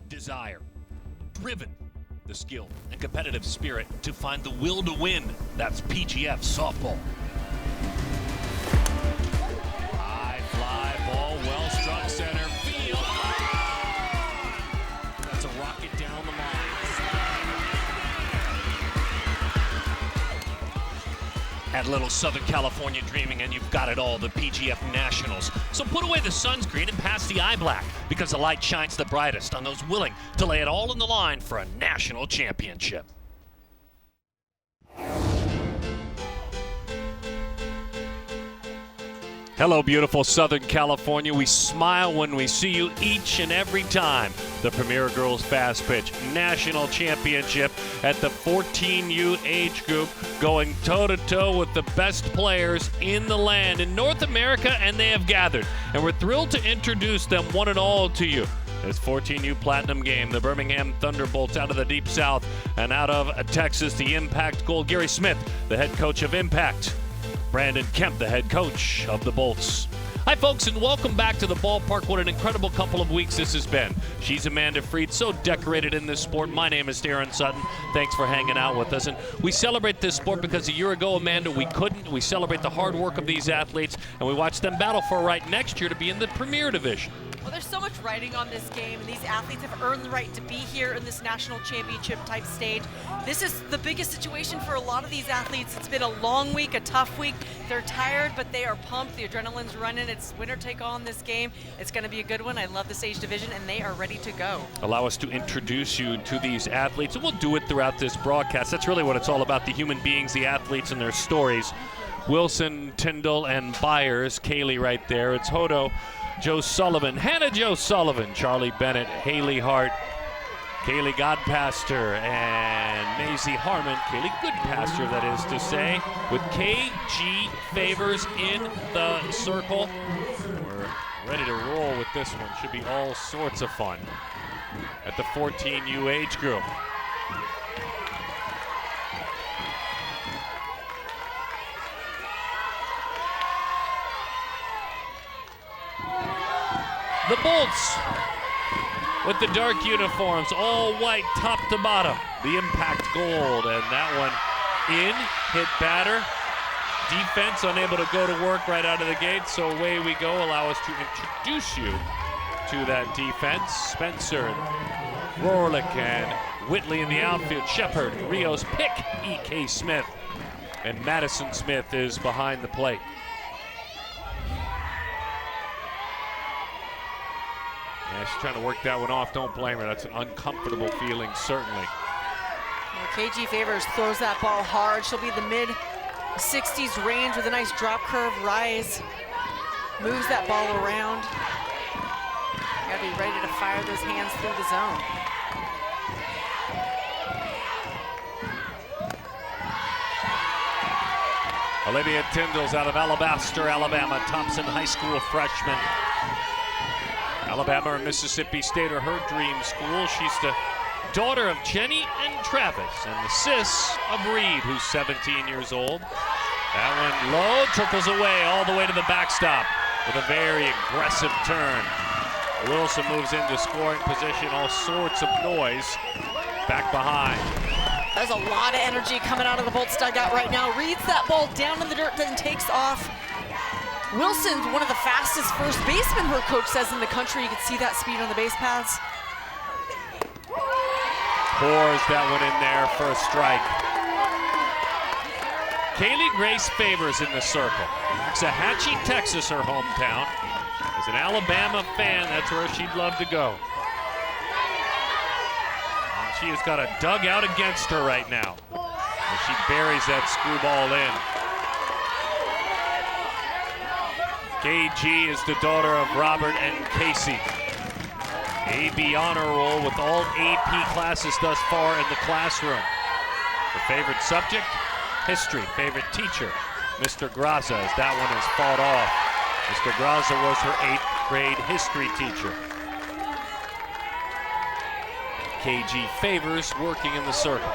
desire, driven, the skill and competitive spirit to find the will to win. That's PGF softball. High fly ball, well struck center field. That's a rocket down the line. Add a little Southern California dreaming and you've got it all, the PGF Nationals. So put away the sunscreen and pass the eye black, because the light shines the brightest on those willing to lay it all on the line for a national championship. Hello, beautiful Southern California. We smile when we see you each and every time. The Premier Girls Fastpitch National Championship at the 14U age group, going toe-to-toe with the best players in the land, in North America, and they have gathered. And we're thrilled to introduce them one and all to you. This 14U Platinum game, the Birmingham Thunderbolts out of the Deep South, and out of Texas, the Impact Gold, Gary Smith, the head coach of Impact. Brandon Kemp, the head coach of the Bolts. Hi, folks, and welcome back to the ballpark. What an incredible couple of weeks this has been. She's Amanda Freed, so decorated in this sport. My name is Darren Sutton. Thanks for hanging out with us. And we celebrate this sport because a year ago, Amanda, we couldn't. We celebrate the hard work of these athletes, and we watch them battle for a right next year to be in the Premier Division. Well, there's so much riding on this game, and these athletes have earned the right to be here in this national championship type stage. This is the biggest situation for a lot of these athletes. It's been a long week, a tough week. They're tired, but they are pumped. The adrenaline's running. It's winner take all in this game. It's going to be a good one. I love this age division, and they are ready to go. Allow us to introduce you to these athletes, and we'll do it throughout this broadcast. That's really what it's all about, the human beings, the athletes, and their stories. Wilson, Tyndall, and Byers. Kaylee right there. It's Hodo, Joe Sullivan, Hannah Joe Sullivan, Charlie Bennett, Haley Hart, Kaylee Godpaster, and Maisie Harmon, Kaylee Goodpaster, that is to say, with KG Favors in the circle. We're ready to roll with this one. Should be all sorts of fun at the 14U age group. The Bolts with the dark uniforms, all white top to bottom. The Impact Gold, and that one in, hit batter. Defense unable to go to work right out of the gate, so away we go. Allow us to introduce you to that defense. Spencer, Rorlick, and Whitley in the outfield. Shepard, Rios, Pick, E.K. Smith, and Madison Smith is behind the plate. Yeah, she's trying to work that one off. Don't blame her. That's an uncomfortable feeling, certainly. Well, KG Favors throws that ball hard. She'll be the mid-60s range with a nice drop curve rise. Moves that ball around. You gotta be ready to fire those hands through the zone. Olivia Tyndall's out of Alabaster, Alabama. Thompson High School freshman. Alabama or Mississippi State are her dream school. She's the daughter of Jenny and Travis, and the sis of Reed, who's 17 years old. That one low, trickles away all the way to the backstop with a very aggressive turn. Wilson moves into scoring position, all sorts of noise back behind. There's a lot of energy coming out of the Bolts dugout right now. Reads that ball down in the dirt, then takes off. Wilson's one of the fastest first basemen, her coach says, in the country. You can see that speed on the base paths. Pours that one in there for a strike. Kaylee Grace Favors in the circle. Waxahachie, Texas, her hometown. As an Alabama fan, that's where she'd love to go. And she has got a dugout against her right now, as she buries that screwball in. KG is the daughter of Robert and Casey. AB honor roll with all AP classes thus far in the classroom. Her favorite subject, history. Favorite teacher, Mr. Graza, as that one is fought off. Mr. Graza was her 8th grade history teacher. KG Favors working in the circle.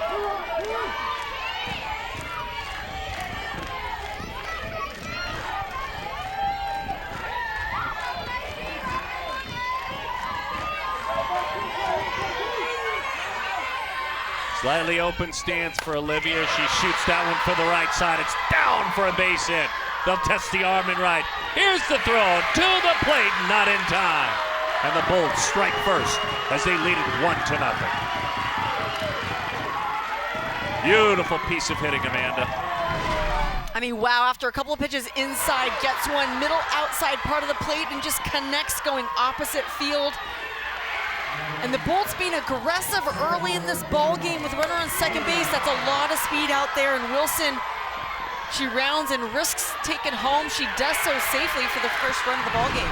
Slightly open stance for Olivia. She shoots that one for the right side. It's down for a base hit. They'll test the arm and right. Here's the throw to the plate, not in time. And the Bolts strike first as they lead it 1-0. Beautiful piece of hitting, Amanda. I mean, wow, after a couple of pitches inside, gets one middle outside part of the plate and just connects going opposite field. And the Bolts being aggressive early in this ball game with runner on second base. That's a lot of speed out there, and Wilson, she rounds and risks taking home. She does so safely for the first run of the ball game.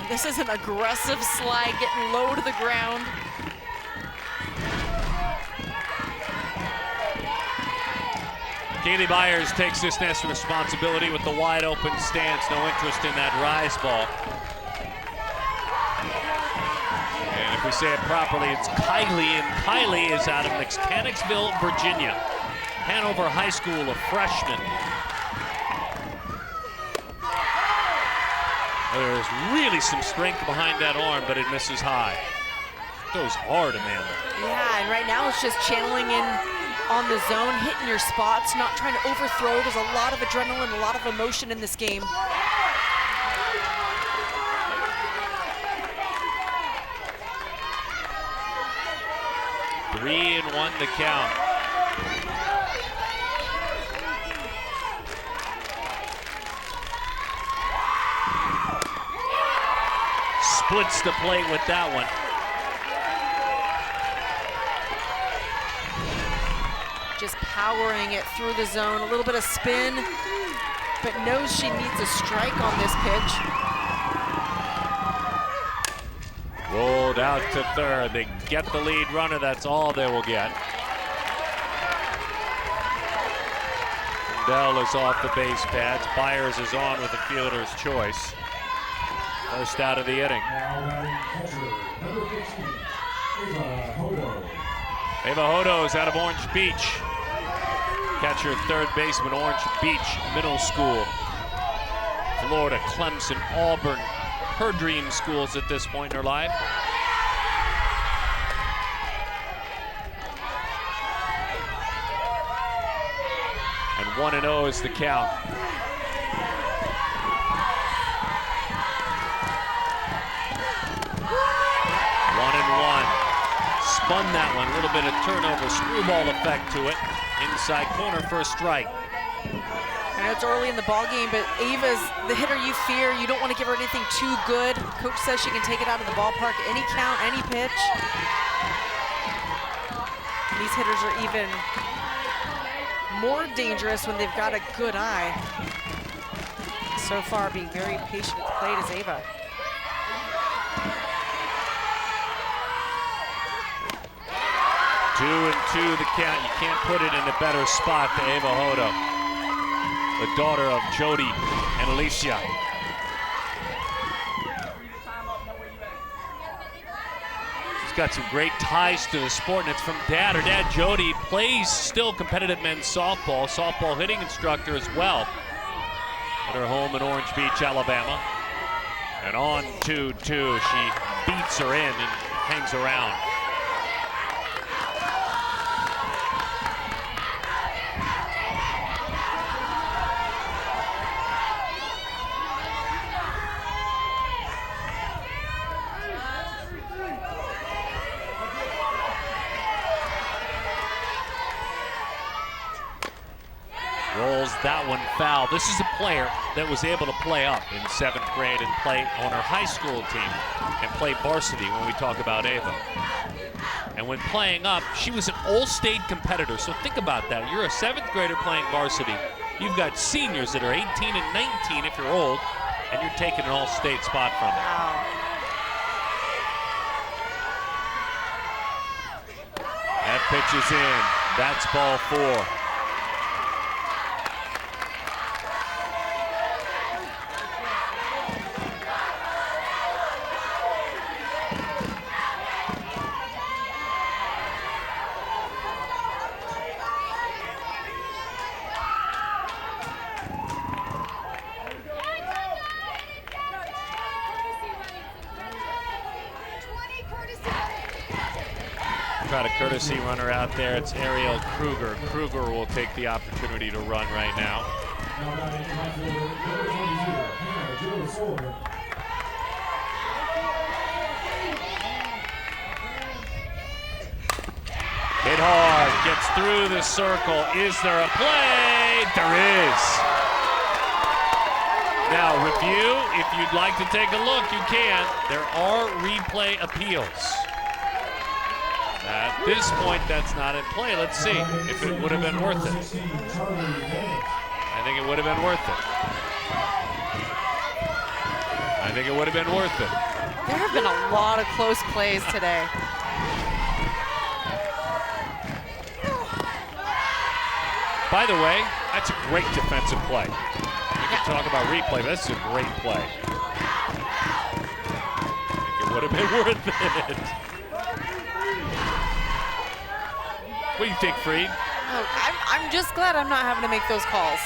This is an aggressive slide, getting low to the ground. Kaylee Byers takes this next responsibility with the wide open stance. No interest in that rise ball. And if we say it properly, it's Kylie, and Kylie is out of Mechanicsville, Virginia. Hanover High School, a freshman. There's really some strength behind that arm, but it misses high. It goes hard, Amanda. Yeah, and right now it's just channeling in on the zone, hitting your spots, not trying to overthrow. There's a lot of adrenaline, a lot of emotion in this game. 3-1 the count. Splits the plate with that one. Just powering it through the zone, a little bit of spin, but knows she needs a strike on this pitch. Rolled out to third. They get the lead runner. That's all they will get. Dell is off the base pads. Byers is on with the fielder's choice. First out of the inning. Ava Hodo is out of Orange Beach. Catcher, third baseman, Orange Beach Middle School. Florida, Clemson, Auburn. Her dream schools at this point in her life. And 1-0 is the count. 1-1. Spun that one, a little bit of turnover, screwball effect to it. Inside corner for a strike. And it's early in the ball game, but Ava's the hitter you fear. You don't want to give her anything too good. Coach says she can take it out of the ballpark any count, any pitch. And these hitters are even more dangerous when they've got a good eye. So far, being very patient at the plate is Ava. Two and two the count. You can't put it in a better spot to Ava Hodo, the daughter of Jody and Alicia. She's got some great ties to the sport, and it's from dad. Her dad, Jody, plays still competitive men's softball hitting instructor as well at her home in Orange Beach, Alabama. And on 2-2, she beats her in and hangs around. Rolls that one foul. This is a player that was able to play up in 7th grade and play on her high school team and play varsity when we talk about Ava. And when playing up, she was an all-state competitor. So think about that. You're a 7th grader playing varsity. You've got seniors that are 18 and 19 if you're old, and you're taking an all-state spot from them. Wow. That pitch is in. That's ball 4. Try to courtesy runner out there. It's Ariel Kruger. Kruger will take the opportunity to run right now. Hit hard, gets through the circle. Is there a play? There is. Now review, if you'd like to take a look, you can. There are replay appeals. At this point, that's not in play. Let's see if it would have been worth it. I think it would have been worth it. I think it would have been worth it. There have been a lot of close plays today. By the way, that's a great defensive play. You can talk about replay, but this is a great play. I think it would have been worth it. What do you think, Freed? Oh, I'm just glad I'm not having to make those calls.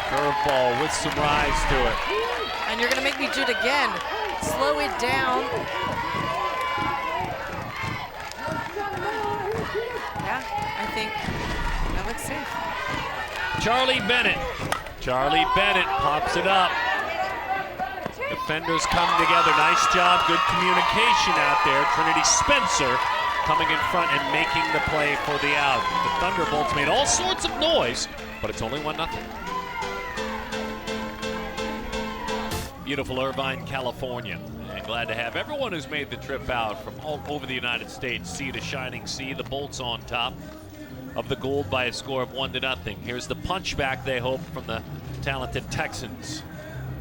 Curveball with some rise to it. And you're going to make me do it again. Slow it down. Yeah, I think that looks safe. Charlie Bennett. Charlie Bennett pops it up. Defenders come together. Nice job. Good communication out there. Trinity Spencer coming in front and making the play for the out. The Thunderbolts made all sorts of noise, but it's only 1-0. Beautiful Irvine, California. And glad to have everyone who's made the trip out from all over the United States, sea to shining sea. The Bolts on top of the Gold by a score of 1-0. Here's the punchback they hope from the talented Texans.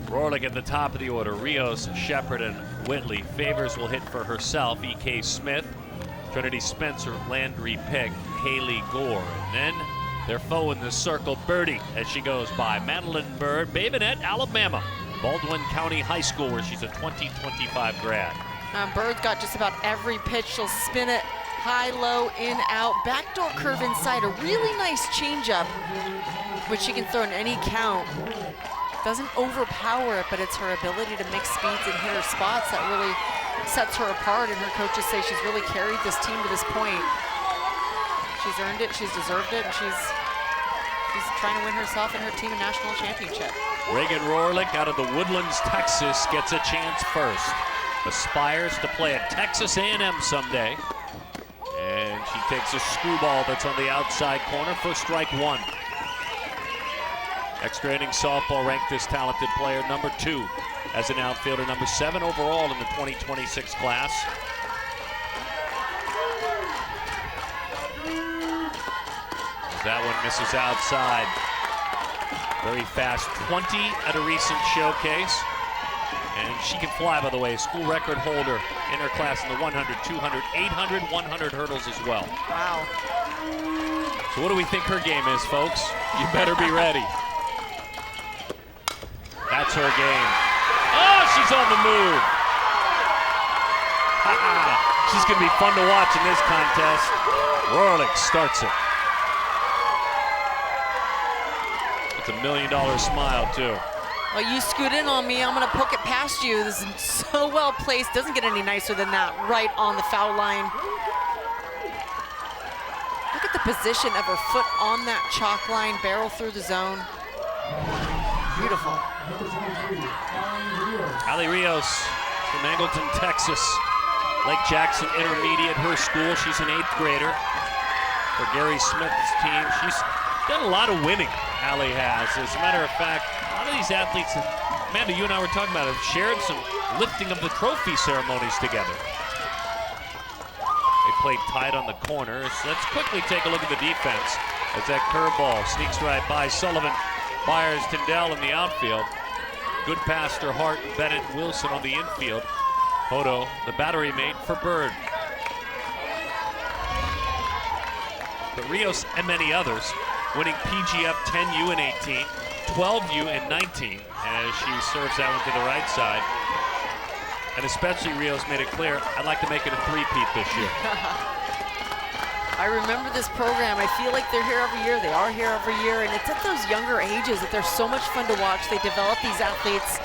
Rorlich at the top of the order. Rios, Shepard, and Whitley. Favors will hit for herself. E.K. Smith, Trinity Spencer, Landry Pick, Haley Gore. And then their foe in the circle, Birdie, as she goes by. Madeline Bird, Babinet, Alabama. Baldwin County High School, where she's a 2025 grad. Bird's got just about every pitch. She'll spin it high, low, in, out. Backdoor curve inside. A really nice changeup, which she can throw in any count. Doesn't overpower it, but it's her ability to mix speeds and hit her spots that really sets her apart, and her coaches say she's really carried this team to this point. She's earned it, she's deserved it, and she's trying to win herself and her team a national championship. Reagan Rorlich out of the Woodlands, Texas, gets a chance first. Aspires to play at Texas A&M someday. And she takes a screwball that's on the outside corner for strike one. Extra inning softball ranked this talented player number 2 as an outfielder, number 7 overall in the 2026 class. That one misses outside. Very fast 20 at a recent showcase. And she can fly, by the way, school record holder in her class in the 100, 200, 800, 100 hurdles as well. Wow. So what do we think her game is, folks? You better be ready. That's her game. Oh, she's on the move. She's going to be fun to watch in this contest. Rorlich starts it. It's $1 million smile, too. Well, you scoot in on me, I'm going to poke it past you. This is so well placed. Doesn't get any nicer than that, right on the foul line. Look at the position of her foot on that chalk line, barrel through the zone. Beautiful. Allie Rios from Angleton, Texas. Lake Jackson Intermediate, her school. She's an 8th grader for Gary Smith's team. She's done a lot of winning, Allie has. As a matter of fact, a lot of these athletes, Amanda, you and I were talking about, have shared some lifting of the trophy ceremonies together. They played tight on the corner. So let's quickly take a look at the defense as that curveball sneaks right by Sullivan. Byers, Tyndall in the outfield. Good pass to Hart, Bennett, Wilson on the infield. Hodo, the battery mate for Bird. But Rios and many others winning PGF 10U in 18, 12U in 19, as she serves that one to the right side. And especially Rios made it clear, I'd like to make it a three-peat this year. I remember this program. I feel like they're here every year. They are here every year, and it's at those younger ages that they're so much fun to watch. They develop these athletes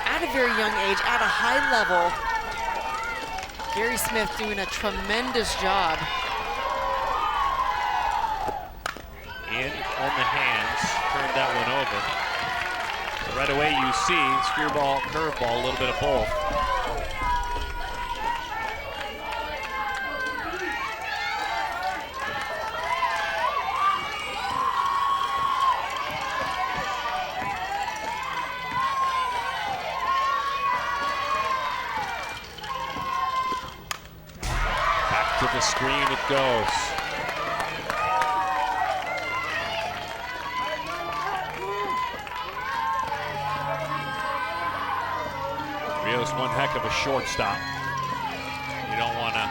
at a very young age, at a high level, Gary Smith doing a tremendous job. In on the hands, turned that one over. So right away you see spear ball, curveball, a little bit of both. Back to the screen it goes. One heck of a shortstop. You don't want to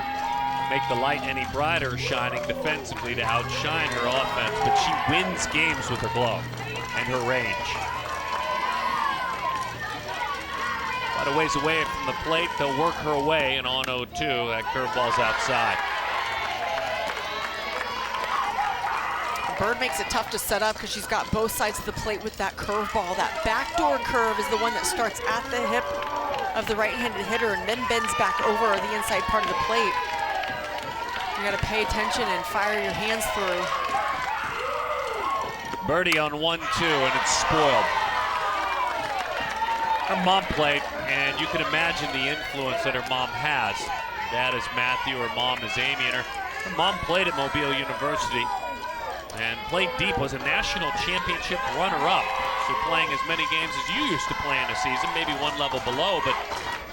make the light any brighter shining defensively to outshine her offense, but she wins games with her glove and her range. Quite a ways away from the plate, they'll work her away, and on 0-2, that curveball's outside. Bird makes it tough to set up because she's got both sides of the plate with that curveball. That backdoor curve is the one that starts at the hip of the right-handed hitter and then bends back over the inside part of the plate. You gotta pay attention and fire your hands through. Birdie on 1-2, and it's spoiled. Her mom played, and you can imagine the influence that her mom has. Her dad is Matthew, her mom is Amy, and her mom played at Mobile University and played deep, was a national championship runner-up. So playing as many games as you used to play in a season, maybe one level below, but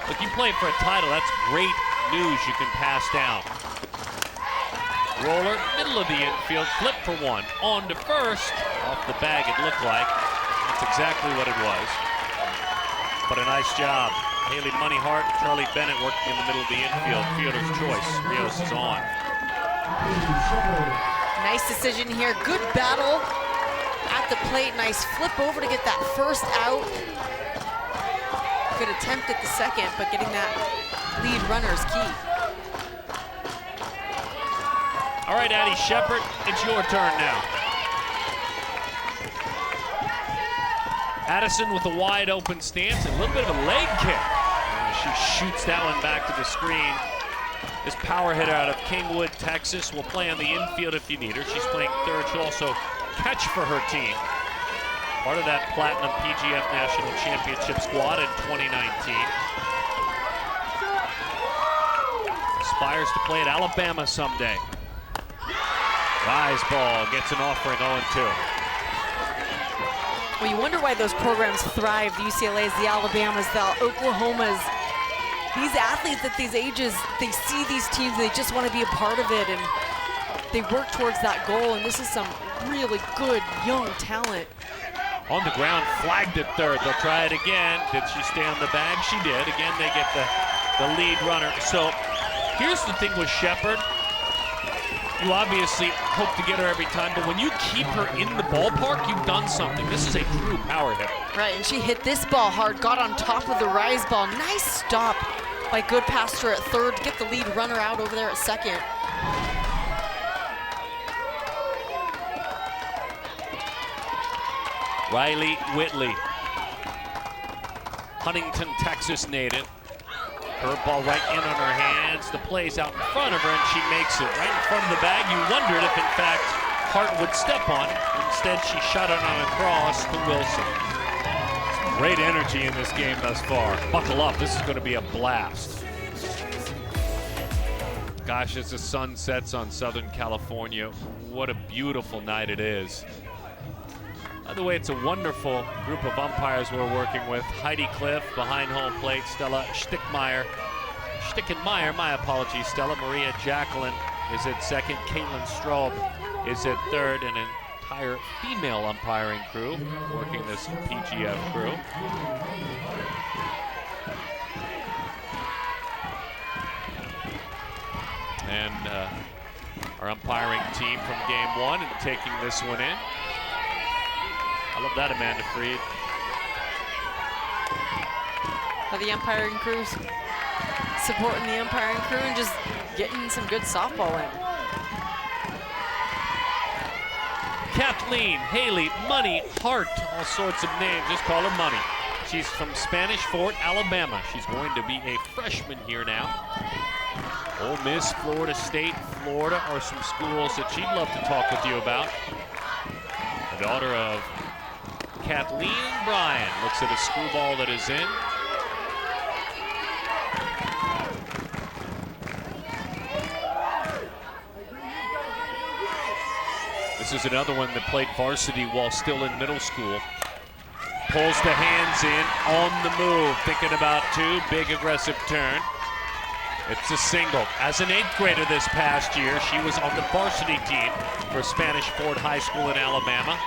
if you play for a title, that's great news you can pass down. Roller, middle of the infield, flip for one. On to first, off the bag it looked like. That's exactly what it was. But a nice job. Haley Moneyhart, Charlie Bennett working in the middle of the infield. Fielder's choice, Rios is on. Nice decision here, good battle at the plate. Nice flip over to get that first out. Good attempt at the second, but getting that lead runner is key. All right, Addie Shepard, it's your turn now. Addison with a wide open stance and a little bit of a leg kick. She shoots that one back to the screen. This power hitter out of Kingwood, Texas, will play on the infield if you need her. She's playing third. She'll also catch for her team. Part of that Platinum PGF National Championship squad in 2019. Aspires to play at Alabama someday. Rise ball gets an offering 0-2. Well, you wonder why those programs thrive, the UCLA's, the Alabamas, the Oklahomas. These athletes at these ages, they see these teams and they just want to be a part of it, and they work towards that goal, and this is some really good young talent. On the ground, flagged at third. They'll try it again. Did she stay on the bag? She did. Again, they get the lead runner. So here's the thing with Shepard. You obviously hope to get her every time, but when you keep her in the ballpark, you've done something. This is a true power hitter. Right, and she hit this ball hard, got on top of the rise ball. Nice stop by Goodpaster at third to get the lead runner out over there at second. Riley Whitley, Huntington, Texas native. Curveball right in on her hands. The play's out in front of her, and she makes it right in front of the bag. You wondered if, in fact, Hart would step on it. Instead, she shot it on a cross to Wilson. Some great energy in this game thus far. Buckle up. This is going to be a blast. Gosh, as the sun sets on Southern California, what a beautiful night it is. By the way, it's a wonderful group of umpires we're working with. Heidi Cliff behind home plate, Stella Stickenmeyer, my apologies, Stella. Maria Jacqueline is at second, Caitlin Straub is at third, and an entire female umpiring crew working this PGF crew. And our umpiring team from game one and taking this one in. I love that, Amanda Freed. The umpiring crews supporting the umpiring crew and just getting some good softball in. Kathleen, Haley, Money, Hart, all sorts of names. Just call her Money. She's from Spanish Fort, Alabama. She's going to be a freshman here now. Ole Miss, Florida State, Florida are some schools that she'd love to talk with you about. The daughter of Kathleen Bryan looks at a screwball that is in. This is another one that played varsity while still in middle school. Pulls the hands in, on the move, thinking about two, big aggressive turn. It's a single. As an 8th grader this past year, she was on the varsity team for Spanish Ford High School in Alabama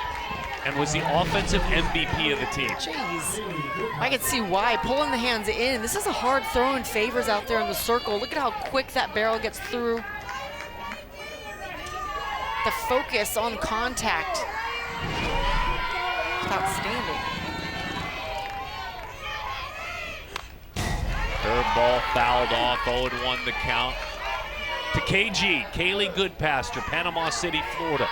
and was the offensive MVP of the team. Jeez, I can see why. Pulling the hands in. This is a hard throw in favors out there in the circle. Look at how quick that barrel gets through. The focus on contact. Outstanding. Curveball fouled off, 0-1 the count. To KG, Kaylee Goodpaster, Panama City, Florida.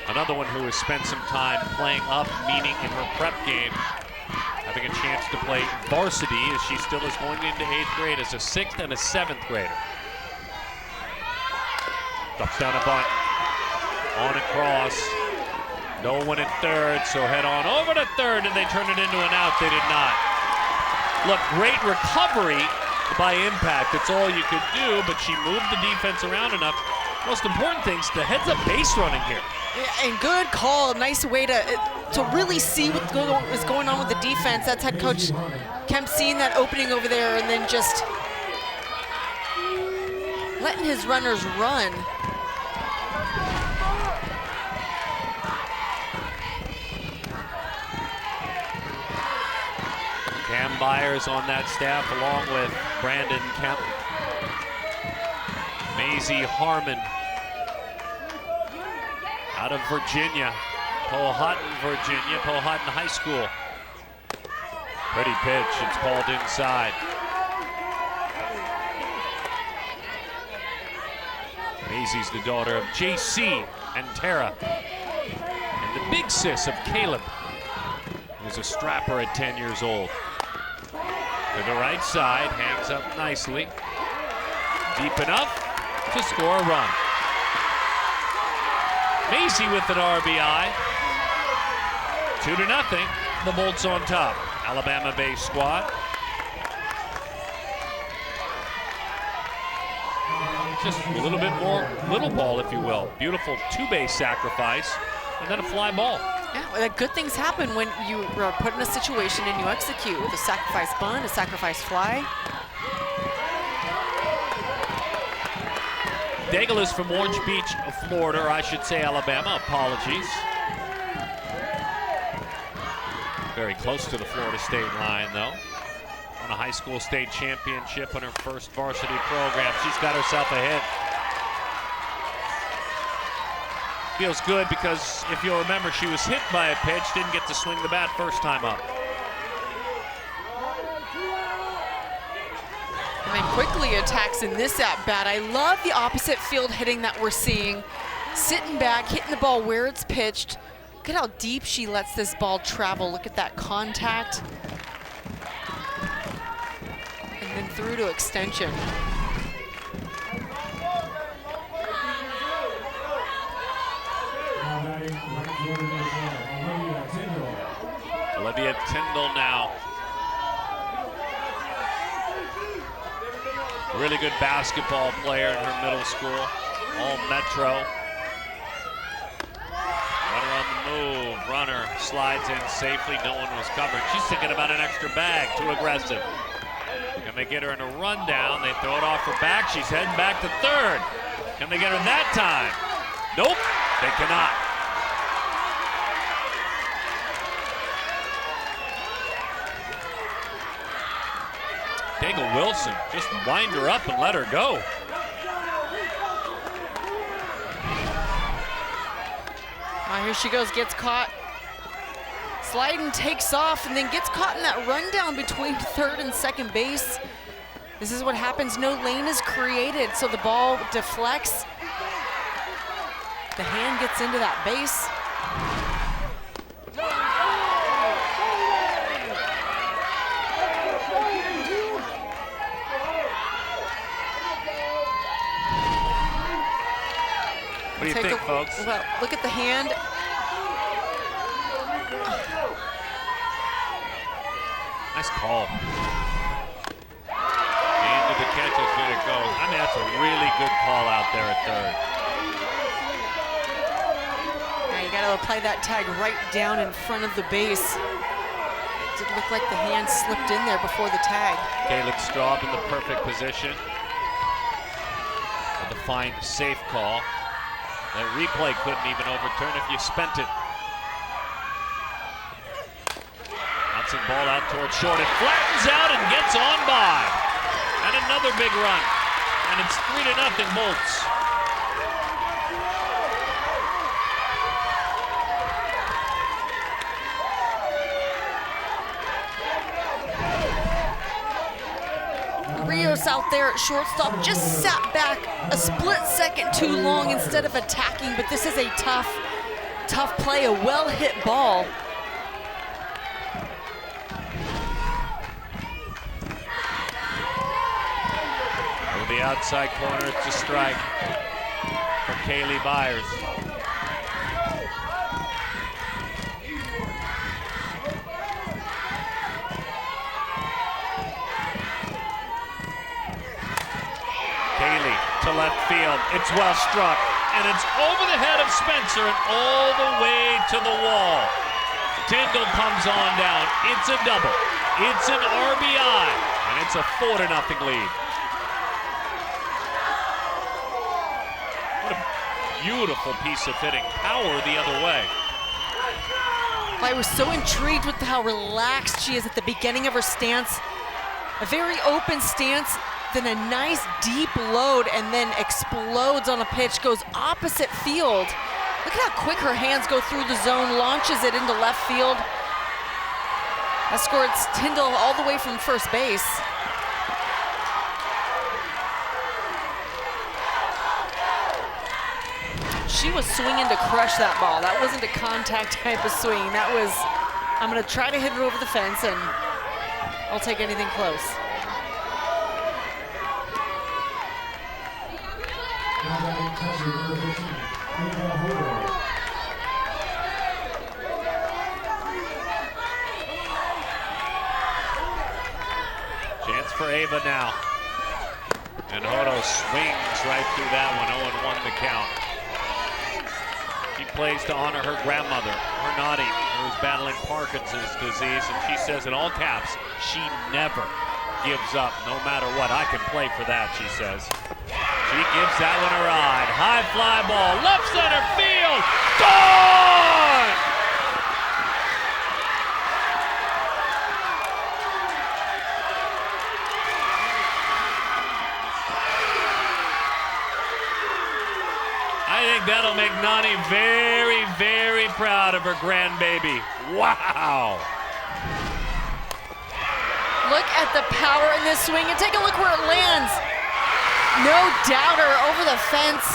Another one who has spent some time playing up, meaning in her prep game, having a chance to play varsity as she still is going into 8th grade as a 6th and a 7th grader. Drops down a bunt. On across. No one at third, so head on over to third, and they turn it into an out. They did not. Look, great recovery by impact. It's all you could do, but she moved the defense around enough. Most important thing is the heads-up base running here. Yeah, and good call. Nice way to really see what is going on with the defense. That's head coach Kemp seeing that opening over there and then just letting his runners run. Cam Byers on that staff along with Brandon Kemp. Maisie Harmon out of Virginia, Powhatan, Virginia, Powhatan High School. Pretty pitch, it's called inside. Maisie's the daughter of JC and Tara. And the big sis of Caleb, who's a strapper at 10 years old. To the right side, hangs up nicely. Deep enough to score a run. Maisie with an RBI. 2-0, the Bolts on top. Alabama-based squad. Just a little bit more little ball, if you will. Beautiful two-base sacrifice, and then a fly ball. Yeah, well, good things happen when you are put in a situation and you execute with a sacrifice bunt, a sacrifice fly. Daigle is from Orange Beach, Florida, or I should say Alabama. Apologies. Very close to the Florida State line, though. Won a high school state championship on her first varsity program. She's got herself a hit. Feels good because if you'll remember, she was hit by a pitch, didn't get to swing the bat first time up. And then quickly attacks in this at-bat. I love the opposite field hitting that we're seeing. Sitting back, hitting the ball where it's pitched. Look at how deep she lets this ball travel. Look at that contact. And then through to extension. Olivia Tyndall now. Really good basketball player in her middle school. All Metro. Runner on the move. Runner slides in safely. No one was covered. She's thinking about an extra bag. Too aggressive. Can they get her in a rundown? They throw it off her back. She's heading back to third. Can they get her that time? Nope, they cannot. Daigle Wilson, just wind her up and let her go. Here she goes, gets caught. Sliding, takes off, and then gets caught in that rundown between third and second base. This is what happens. No lane is created, so the ball deflects. The hand gets into that base. folks. Well, look at the hand. Nice call. Into the catch is good it goes. I mean, that's a really good call out there at third. Now you got to apply that tag right down in front of the base. It did look like the hand slipped in there before the tag. Caleb Straub in the perfect position. With a fine, safe call. That replay couldn't even overturn if you spent it. Bouncing ball out towards short. It flattens out and gets on by. And another big run. And it's 3-0 Bolts. Rios out there at shortstop just sat back a split second too long instead of attacking, but this is a tough play, a well-hit ball. Over the outside corner, it's a strike for Kaylee Byers. Kaylee to left field. It's well struck, and it's over the head of Spencer and all the way to the wall. Tyndall comes on down. It's a double. It's an RBI, and it's a 4-0 lead. What a beautiful piece of hitting. Power the other way. I was so intrigued with how relaxed she is at the beginning of her stance. A very open stance, then a nice deep load, and then explodes on a pitch, goes opposite field. Look at how quick her hands go through the zone, launches it into left field. Escorts Tyndall all the way from first base. She was swinging to crush that ball. That wasn't a contact type of swing. That was, I'm gonna try to hit it over the fence and I'll take anything close. Chance for Ava now. And Hodo swings right through that one, 0-1 the count. She plays to honor her grandmother, Renati, who's battling Parkinson's disease, and she says in all caps, she never gives up, no matter what. I can play for that, she says. She gives that one a ride. High fly ball, left center field, gone! I think that'll make Nani very, very proud of her grandbaby. Wow. Look at the power in this swing and take a look where it lands. No doubter over the fence.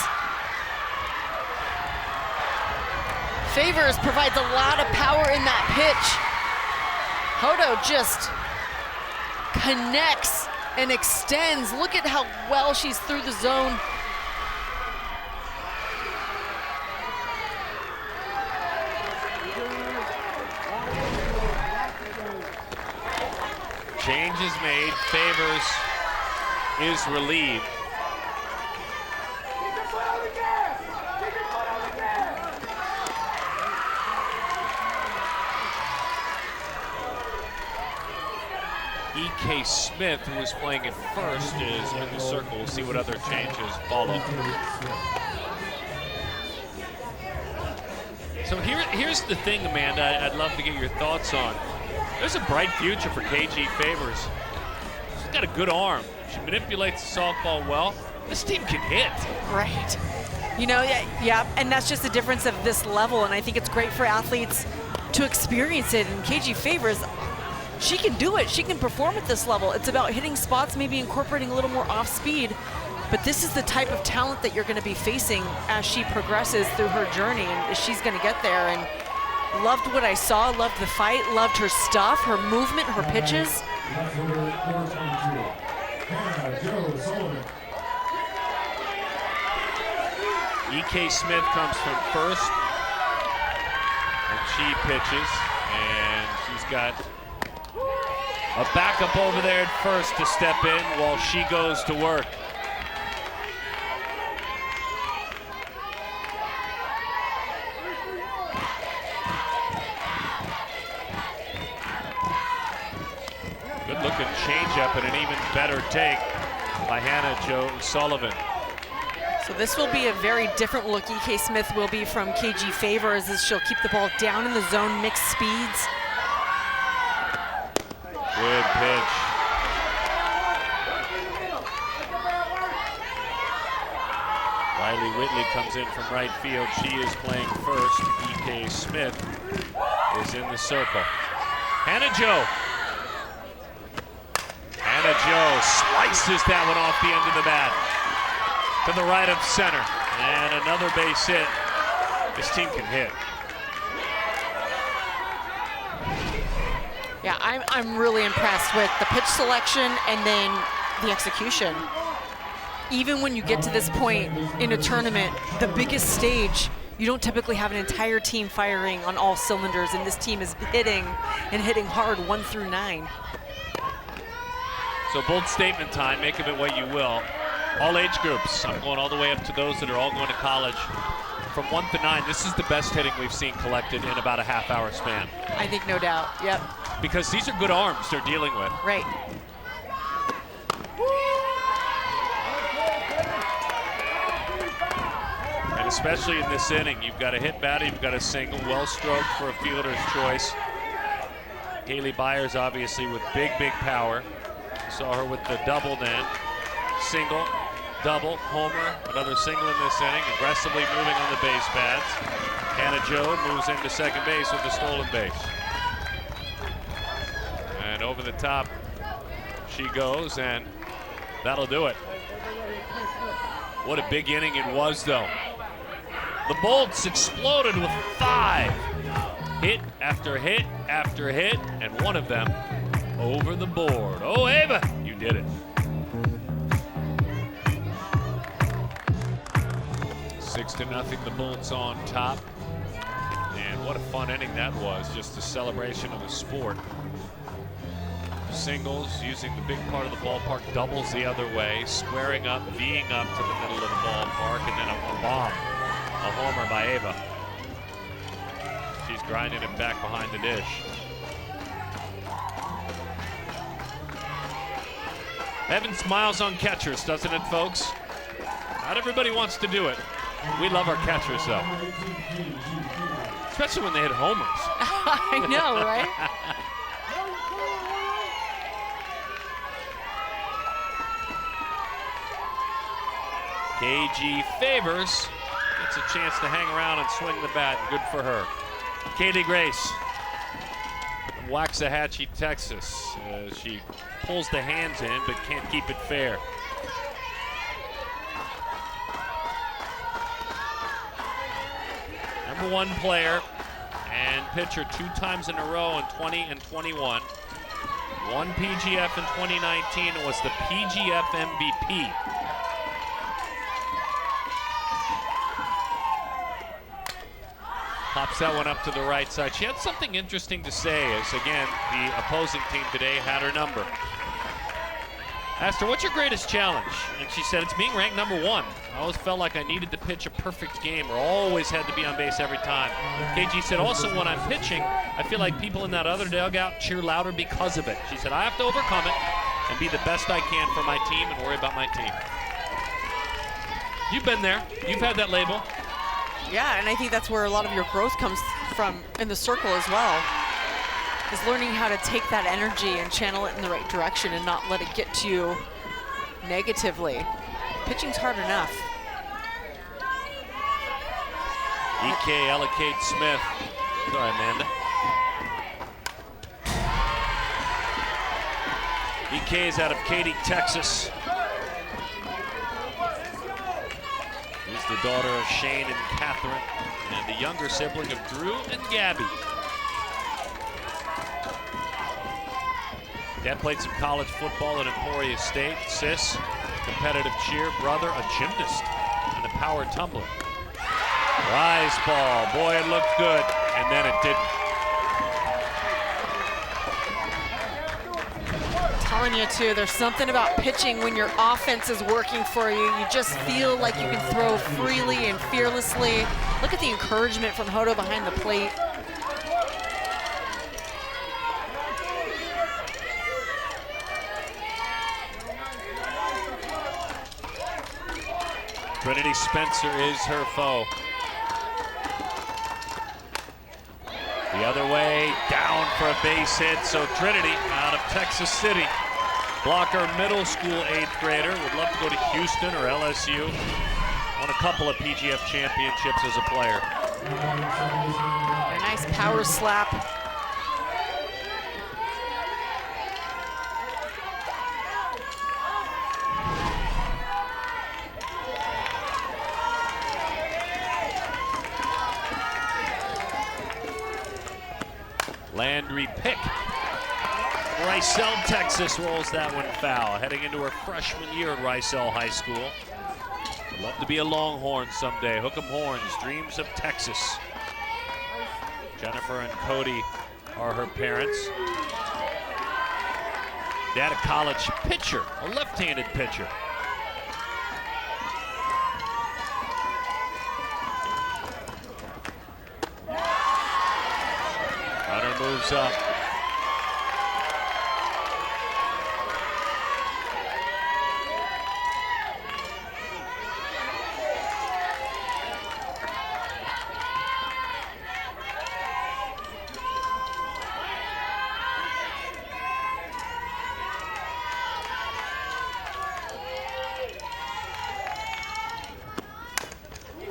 Favors provides a lot of power in that pitch. Hodo just connects and extends. Look at how well she's through the zone. Change is made. Favors is relieved. E.K. Smith, who was playing at first, is in the circle. We'll see what other changes follow. So here's the thing, Amanda, I'd love to get your thoughts on. There's a bright future for KG Favors. She's got a good arm. She manipulates the softball well. This team can hit. Right. You know, yeah, and that's just the difference of this level, and I think it's great for athletes to experience it. And KG Favors, she can do it. She can perform at this level. It's about hitting spots, maybe incorporating a little more off speed, but this is the type of talent that you're going to be facing as she progresses through her journey, and she's going to get there. And loved what I saw, loved the fight, loved her stuff, her movement, her pitches. E.K. Smith comes from first, and she pitches, and she's got a backup over there at first to step in while she goes to work. Good looking changeup and an even better take by Hannah Jo Sullivan. So this will be a very different look E.K. Smith will be from KG Favors, as she'll keep the ball down in the zone, mixed speeds. Good pitch. Riley Whitley comes in from right field. She is playing first. E.K. Smith is in the circle. Hannah Jo. Hannah Jo slices that one off the end of the bat to the right of center. And another base hit. This team can hit. Yeah, I'm really impressed with the pitch selection and then the execution. Even when you get to this point in a tournament, the biggest stage, you don't typically have an entire team firing on all cylinders, and this team is hitting and hitting hard 1 through 9. So bold statement time, make of it what you will. All age groups, I'm going all the way up to those that are all going to college. From 1 to 9, this is the best hitting we've seen collected in about a half-hour span. I think no doubt, yep. Because these are good arms they're dealing with. Right. And especially in this inning, you've got a hit batter, you've got a single, well-stroked for a fielder's choice. Haley Byers obviously with big, big power. Saw her with the double then. Single, double, homer, another single in this inning, aggressively moving on the base paths. Hannah Jo moves into second base with the stolen base. And over the top she goes, and that'll do it. What a big inning it was, though. The Bolts exploded with 5. Hit after hit after hit, and one of them over the board. Oh, Ava, you did it. 6-0, the Bolts on top. And what a fun inning that was, just a celebration of the sport. Singles, using the big part of the ballpark, doubles the other way, squaring up, V'ing up to the middle of the ballpark, and then a bomb, a homer by Ava. She's grinding it back behind the dish. Heaven smiles on catchers, doesn't it, folks? Not everybody wants to do it. We love our catchers, though. Especially when they hit homers. I know, right? KG Favors gets a chance to hang around and swing the bat. Good for her. Katie Grace from Waxahachie, Texas. She pulls the hands in but can't keep it fair. Number 1 player and pitcher 2 times in a row in 20 and 21. Won PGF in 2019 and was the PGF MVP. Pops that one up to the right side. She had something interesting to say as, again, the opposing team today had her number. Asked her, what's your greatest challenge? And she said, it's being ranked number 1. I always felt like I needed to pitch a perfect game or always had to be on base every time. KG said, also when I'm pitching, I feel like people in that other dugout cheer louder because of it. She said, I have to overcome it and be the best I can for my team and worry about my team. You've been there. You've had that label. Yeah, and I think that's where a lot of your growth comes from in the circle as well, is learning how to take that energy and channel it in the right direction and not let it get to you negatively. Pitching's hard enough. E.K. Ellicate Smith. Sorry, Amanda. E.K. is out of Katy, Texas. He's the daughter of Shane and Catherine, and the younger sibling of Drew and Gabby. Dad played some college football at Emporia State. Sis, competitive cheer. Brother, a gymnast and a power tumbler. Rise ball. Boy, it looked good, and then it didn't. Telling you too, there's something about pitching when your offense is working for you. You just feel like you can throw freely and fearlessly. Look at the encouragement from Hodo behind the plate. Trinity Spencer is her foe. The other way, down for a base hit. So Trinity out of Texas City. Blocker middle school 8th grader. Would love to go to Houston or LSU. Won a couple of PGF championships as a player. A nice power slap. Landry Pick. Ricel, Texas rolls that one foul. Heading into her freshman year at Ricel High School. Would love to be a Longhorn someday. Hook 'em horns, dreams of Texas. Jennifer and Cody are her parents. Dad, a college pitcher, a left-handed pitcher. Hunter moves up.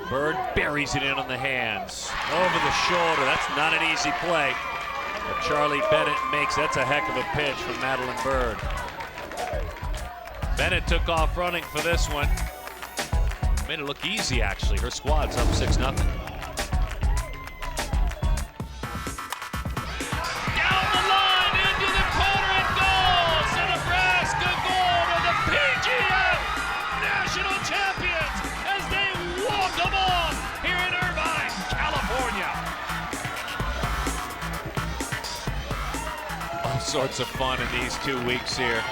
Bird buries it in on the hands. Over the shoulder, that's not an easy play. But Charlie Bennett makes, that's a heck of a pitch from Madeline Bird. Bennett took off running for this one. Made it look easy, actually. Her squad's up 6-0. Down the line, into the corner, it goes! The Nebraska Gold are the PGF National Champions as they walk them off here in Irvine, California. All sorts of fun in these 2 weeks here.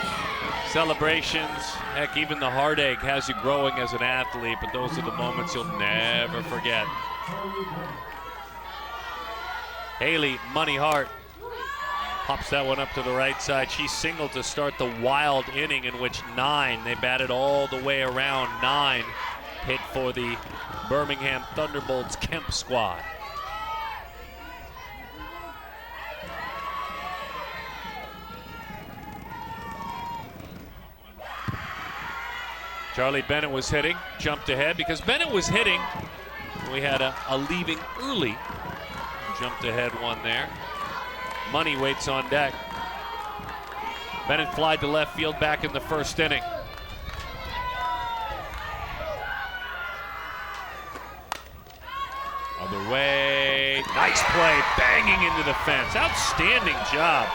Celebrations, heck, even the heartache has you growing as an athlete, but those are the moments you'll never forget. Haley Money Hart pops that one up to the right side. She singled to start the wild inning in which 9, they batted all the way around, 9 hit for the Birmingham Thunderbolts Kemp squad. Charlie Bennett was hitting, jumped ahead because Bennett was hitting. We had a leaving early. Jumped ahead one there. Money waits on deck. Bennett flied to left field back in the first inning. Other way, nice play, banging into the fence. Outstanding job.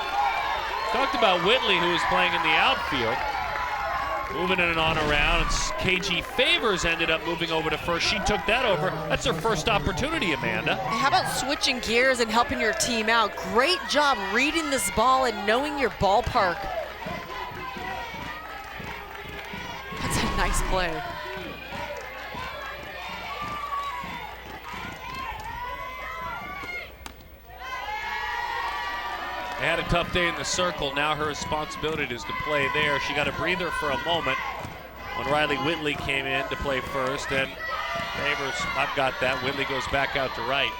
Talked about Whitley, who was playing in the outfield. Moving in and on around, and KG Favors ended up moving over to first. She took that over. That's her first opportunity, Amanda. How about switching gears and helping your team out? Great job reading this ball and knowing your ballpark. That's a nice play. They had a tough day in the circle. Now her responsibility is to play there. She got a breather for a moment when Riley Whitley came in to play first. And Favors, I've got that. Whitley goes back out to right.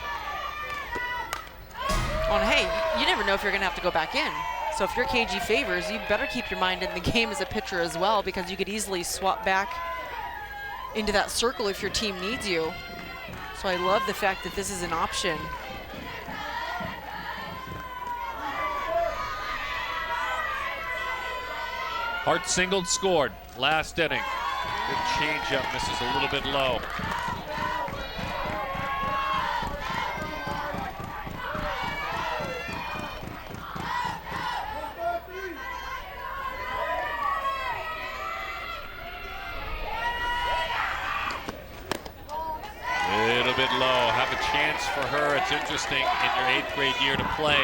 Well, and hey, you never know if you're going to have to go back in. So if you're KG Favors, you better keep your mind in the game as a pitcher as well, because you could easily swap back into that circle if your team needs you. So I love the fact that this is an option. Hart singled, scored. Last inning. Good changeup, misses a little bit low. Little bit good low. Have a chance for her. It's interesting in your 8th grade year to play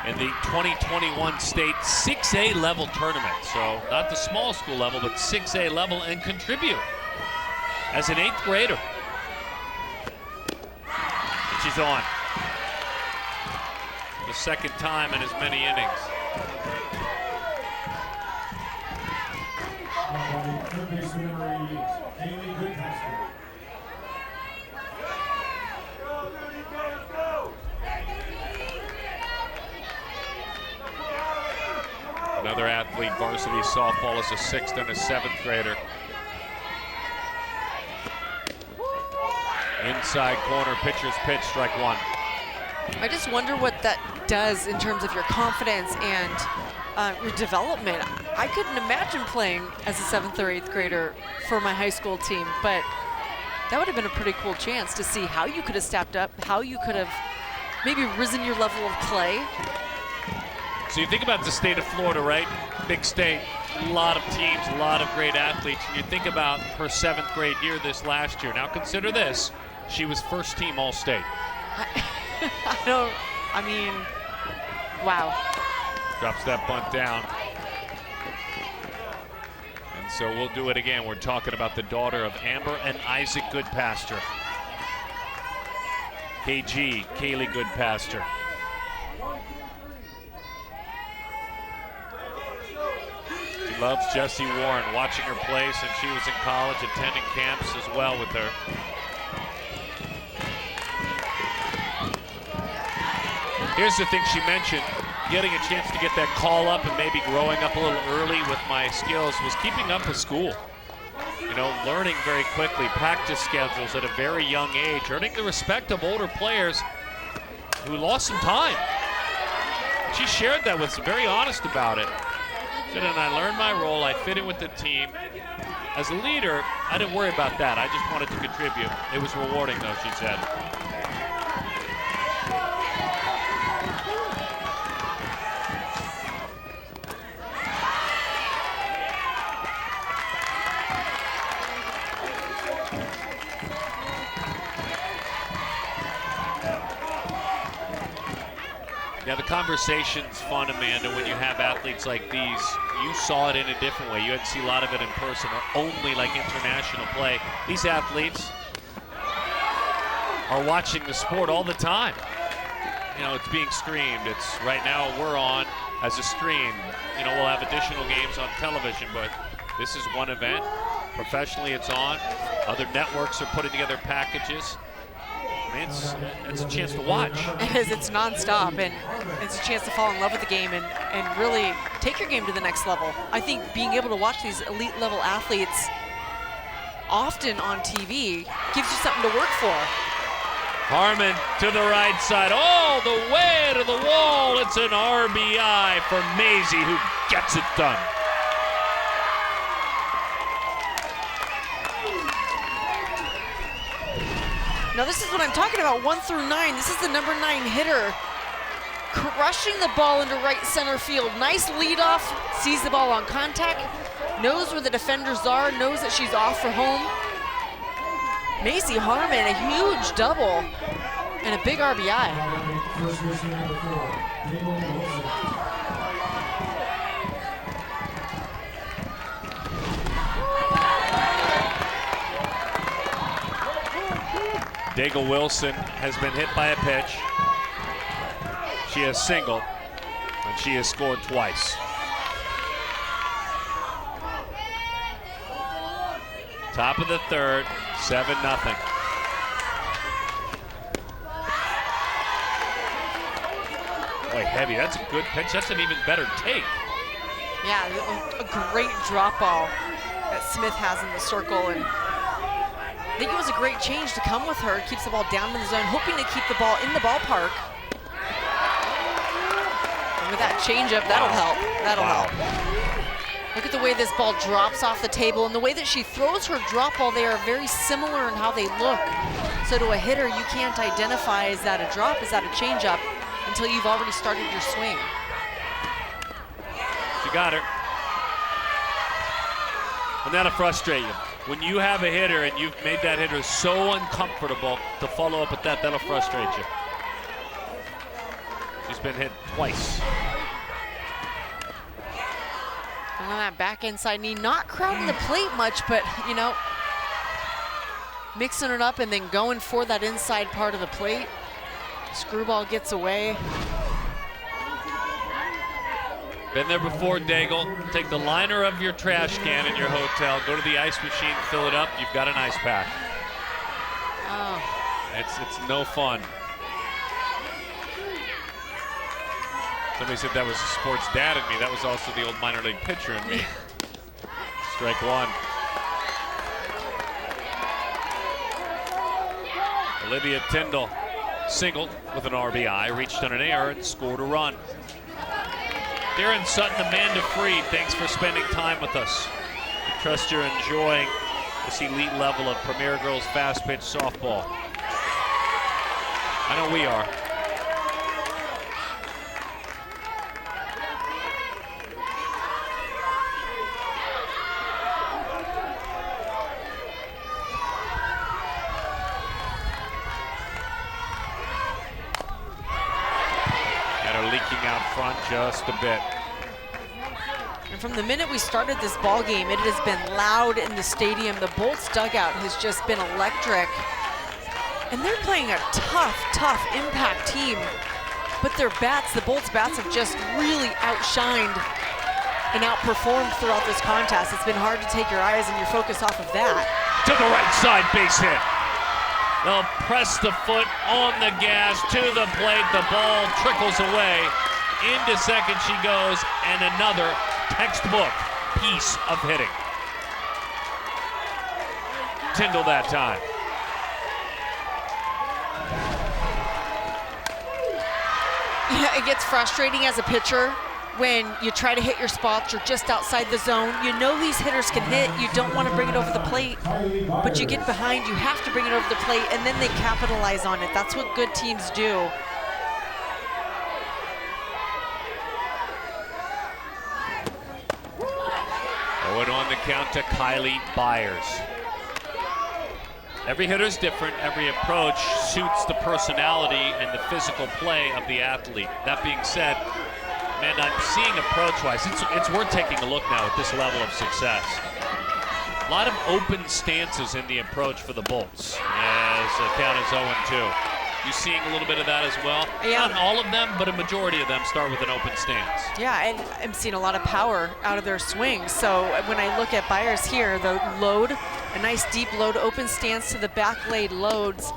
in the 2021 state 6A level tournament. So not the small school level, but 6A level, and contribute as an 8th grader. And she's on. The second time in as many innings. Another athlete, varsity softball, is a 6th and a 7th grader. Inside corner, pitcher's pitch, strike one. I just wonder what that does in terms of your confidence and your development. I couldn't imagine playing as a 7th or 8th grader for my high school team, but that would have been a pretty cool chance to see how you could have stepped up, how you could have maybe risen your level of play. So you think about the state of Florida, right? Big state, a lot of teams, a lot of great athletes. And you think about her 7th grade year this last year. Now consider this, she was first team All-State. I mean, wow. Drops that bunt down. And so we'll do it again. We're talking about the daughter of Amber and Isaac Goodpaster. KG, Kaylee Goodpaster. She loves Jessie Warren, watching her play since she was in college, attending camps as well with her. Here's the thing she mentioned, getting a chance to get that call up and maybe growing up a little early with my skills was keeping up with school. You know, learning very quickly, practice schedules at a very young age, earning the respect of older players who lost some time. She shared that with us, very honest about it. She said, and I learned my role, I fit in with the team. As a leader, I didn't worry about that. I just wanted to contribute. It was rewarding though, she said. Yeah, the conversation's fun, Amanda, when you have athletes like these. You saw it in a different way. You hadn't seen a lot of it in person or only like international play. These athletes are watching the sport all the time. You know, it's being streamed. It's right now we're on as a stream. You know, we'll have additional games on television, but this is one event. Professionally, it's on. Other networks are putting together packages. I mean, it's a chance to watch. It is, it's nonstop, and it's a chance to fall in love with the game and really take your game to the next level. I think being able to watch these elite level athletes often on TV gives you something to work for. Harmon to the right side, all the way to the wall. It's an RBI for Maisie, who gets it done. Now this is what I'm talking about, 1 through 9. This is the number 9 hitter, crushing the ball into right center field. Nice leadoff, sees the ball on contact, knows where the defenders are, knows that she's off for home. Maisie Harmon, a huge double and a big RBI. Daigle Wilson has been hit by a pitch. She has singled, and she has scored twice. Top of the third, 7-0. Boy, heavy, that's a good pitch. That's an even better take. Yeah, a great drop ball that Smith has in the circle, and I think it was a great change to come with her. Keeps the ball down in the zone, hoping to keep the ball in the ballpark. And with that changeup, that'll help. That'll help. Look at the way this ball drops off the table, and the way that she throws her drop ball, they are very similar in how they look. So to a hitter, you can't identify, is that a drop, is that a changeup, until you've already started your swing. She got her. And that'll frustrate you. when you have a hitter and you've made that hitter so uncomfortable, to follow up with that, that'll frustrate you. She's been hit twice. On that back inside knee, not crowding the plate much, but you know, mixing it up and then going for that inside part of the plate. Screwball gets away. Been there before, Daigle. Take the liner of your trash can in your hotel, go to the ice machine, fill it up, you've got an ice pack. Oh. It's no fun. Somebody said that was a sports dad in me. That was also the old minor league pitcher in me. Strike one. Olivia Tyndall singled with an RBI, reached on an error and scored a run. Darren Sutton, Amanda Freed, thanks for spending time with us. We trust you're enjoying this elite level of Premier Girls Fast Pitch softball. I know we are. Leaking out front just a bit. And from the minute we started this ball game, it has been loud in the stadium. The Bolts dugout has just been electric. And they're playing a tough impact team. But their bats, the Bolts bats, have just really outshined and outperformed throughout this contest. It's been hard to take your eyes and your focus off of that. To the right side, base hit. They'll press the foot on the gas to the plate. The ball trickles away. Into second she goes, and another textbook piece of hitting. Tyndall that time. Yeah, it gets frustrating as a pitcher when you try to hit your spots, you're just outside the zone. You know these hitters can hit. You don't want to bring it over the plate, but you get behind, you have to bring it over the plate, and then they capitalize on it. That's what good teams do. Going on the count to Kylie Byers. Every hitter's different. Every approach suits the personality and the physical play of the athlete. That being said, man, I'm seeing approach-wise, it's worth taking a look now at this level of success. A lot of open stances in the approach for the Bolts as the count is 0-2. You seeing a little bit of that as well? Yeah. Not all of them, but a majority of them start with an open stance. Yeah, and I'm seeing a lot of power out of their swing. So when I look at Byers here, the load, a nice deep load, open stance to the back laid loads,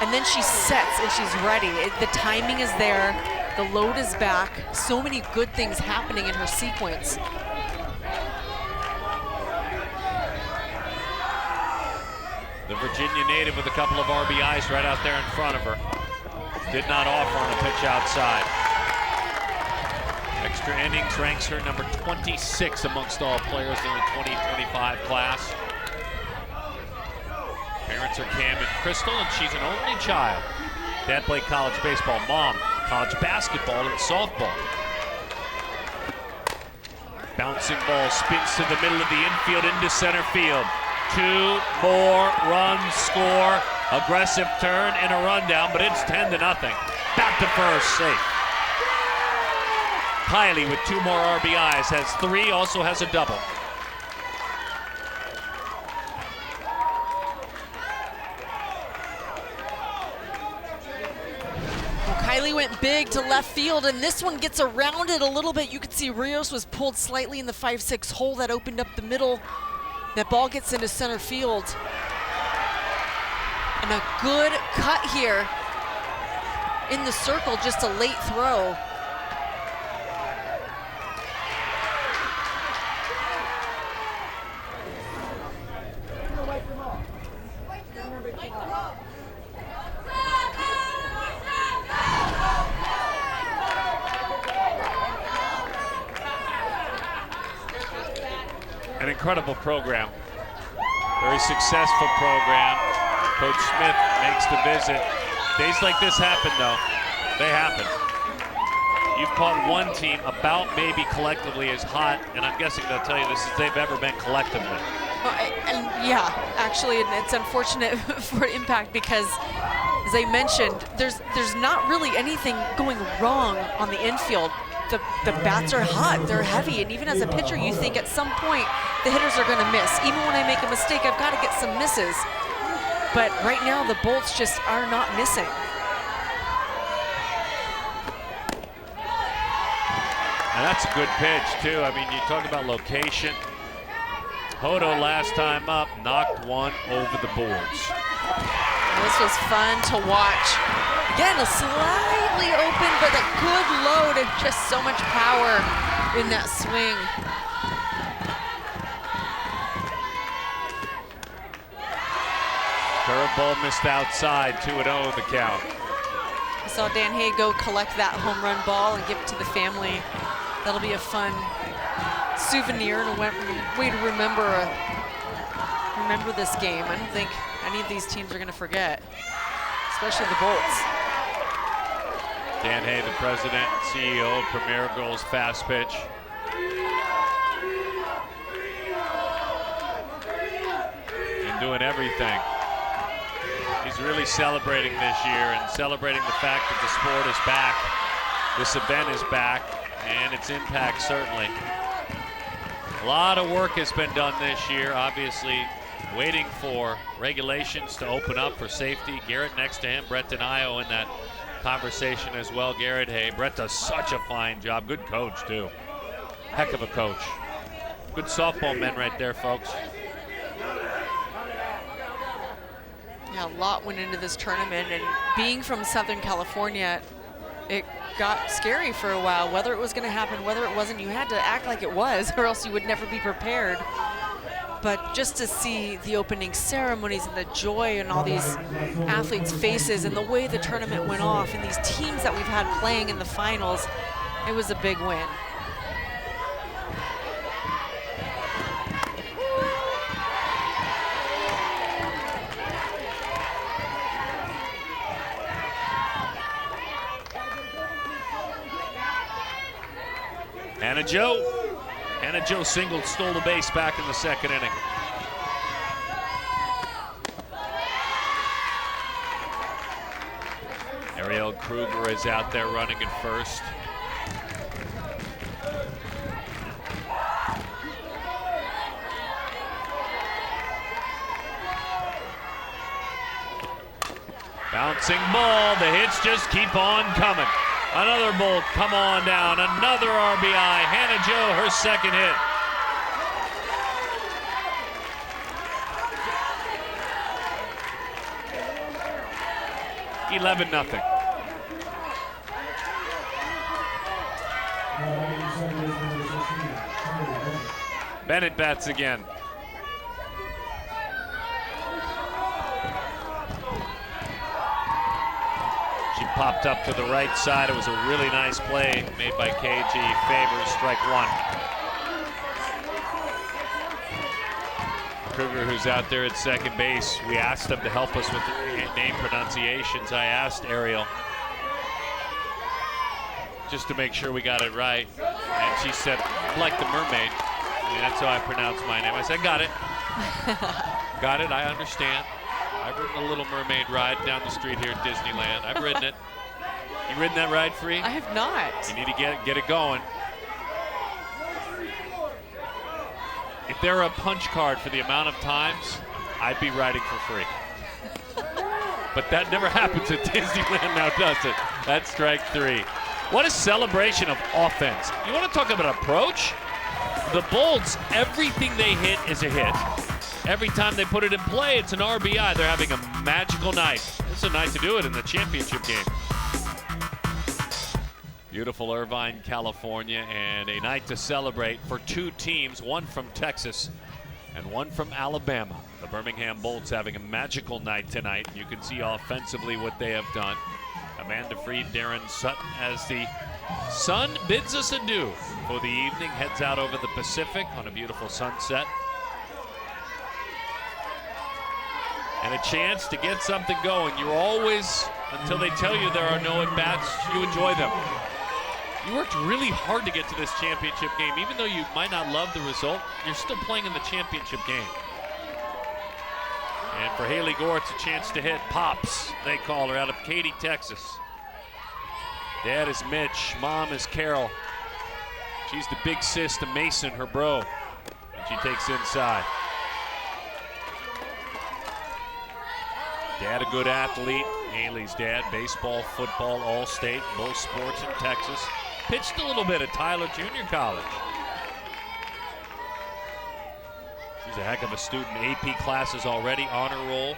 and then she sets and she's ready. The timing is there. The load is back. So many good things happening in her sequence. The Virginia native with a couple of RBIs right out there in front of her. Did not offer on a pitch outside. Extra innings ranks her number 26 amongst all players in the 2025 class. Parents are Cam and Crystal, and she's an only child. Dad played college baseball, mom college basketball and softball. Bouncing ball spins to the middle of the infield into center field. 2 more runs score. Aggressive turn and a rundown, but it's 10-0. Back to first, safe. Kylie with 2 more RBIs, has 3, also has a double. Kylie went big to left field, and this one gets around it a little bit. You can see Rios was pulled slightly in the 5-6 hole that opened up the middle. That ball gets into center field. And a good cut here in the circle, just a late throw. An incredible program, very successful program. Coach Smith makes the visit. Days like this happen though, they happen. You've caught one team about maybe collectively as hot, and I'm guessing they'll tell you this, as they've ever been collectively. And yeah, actually, and it's unfortunate for Impact because, as I mentioned, there's not really anything going wrong on the infield. The bats are hot, they're heavy, and even as a pitcher, you think at some point the hitters are going to miss. Even when I make a mistake, I've got to get some misses. But right now, the Bolts just are not missing. And that's a good pitch, too. I mean, you talk about location. Hodo last time up knocked one over the boards. This was fun to watch. Again, a slightly open, but a good load and just so much power in that swing. Curveball missed outside, 2-0 the count. I saw Dan Hay go collect that home run ball and give it to the family. That'll be a fun souvenir and a way to remember this game. I don't think any of these teams are going to forget, especially the Bolts. Dan Hay, the president and CEO of Premier Girls Fastpitch. And doing everything. He's really celebrating this year and celebrating the fact that the sport is back. This event is back, and its impact certainly. A lot of work has been done this year, obviously waiting for regulations to open up for safety. Garrett next to him, Brett Denayo in that conversation as well. Garrett Hay. Brett does such a fine job. Good coach, too. Heck of a coach. Good softball men right there, folks. Yeah, a lot went into this tournament, and being from Southern California, it got scary for a while. Whether it was going to happen, whether it wasn't, you had to act like it was, or else you would never be prepared. But just to see the opening ceremonies and the joy in all these athletes' faces and the way the tournament went off and these teams that we've had playing in the finals, it was a big win. Hannah Jo singled, stole the base back in the second inning. Ariel Kruger is out there running at first. Bouncing ball, the hits just keep on coming. Another Bolt, come on down, another RBI. Hannah Jo, her second hit. (11-0). Bennett bats again. She popped up to the right side. It was a really nice play made by KG. Favors, strike one. Kruger, who's out there at second base, we asked him to help us with the name pronunciations. I asked Ariel just to make sure we got it right. And she said, like the mermaid. I mean, that's how I pronounce my name. I said, got it. Got it, I understand. I've ridden a Little Mermaid ride down the street here at Disneyland. I've ridden it. You ridden that ride, Free? I have not. You need to get it going. If there were a punch card for the amount of times, I'd be riding for free. But that never happens at Disneyland now, does it? That's strike three. What a celebration of offense. You want to talk about approach? The Bolts, everything they hit is a hit. Every time they put it in play, it's an RBI. They're having a magical night. It's a night to do it in the championship game. Beautiful Irvine, California, and a night to celebrate for two teams, one from Texas and one from Alabama. The Birmingham Bolts having a magical night tonight. You can see offensively what they have done. Amanda Freed, Darren Sutton, as the sun bids us adieu for the evening, heads out over the Pacific on a beautiful sunset. And a chance to get something going. You're always, until they tell you there are no at-bats, you enjoy them. You worked really hard to get to this championship game. Even though you might not love the result, you're still playing in the championship game. And for Haley Gore, it's a chance to hit. Pops, they call her, out of Katy, Texas. Dad is Mitch, mom is Carol. She's the big sis to Mason, her bro. And she takes inside. Dad, a good athlete. Haley's dad, baseball, football, all-state, both sports in Texas. Pitched a little bit at Tyler Junior College. She's a heck of a student. AP classes already, honor roll.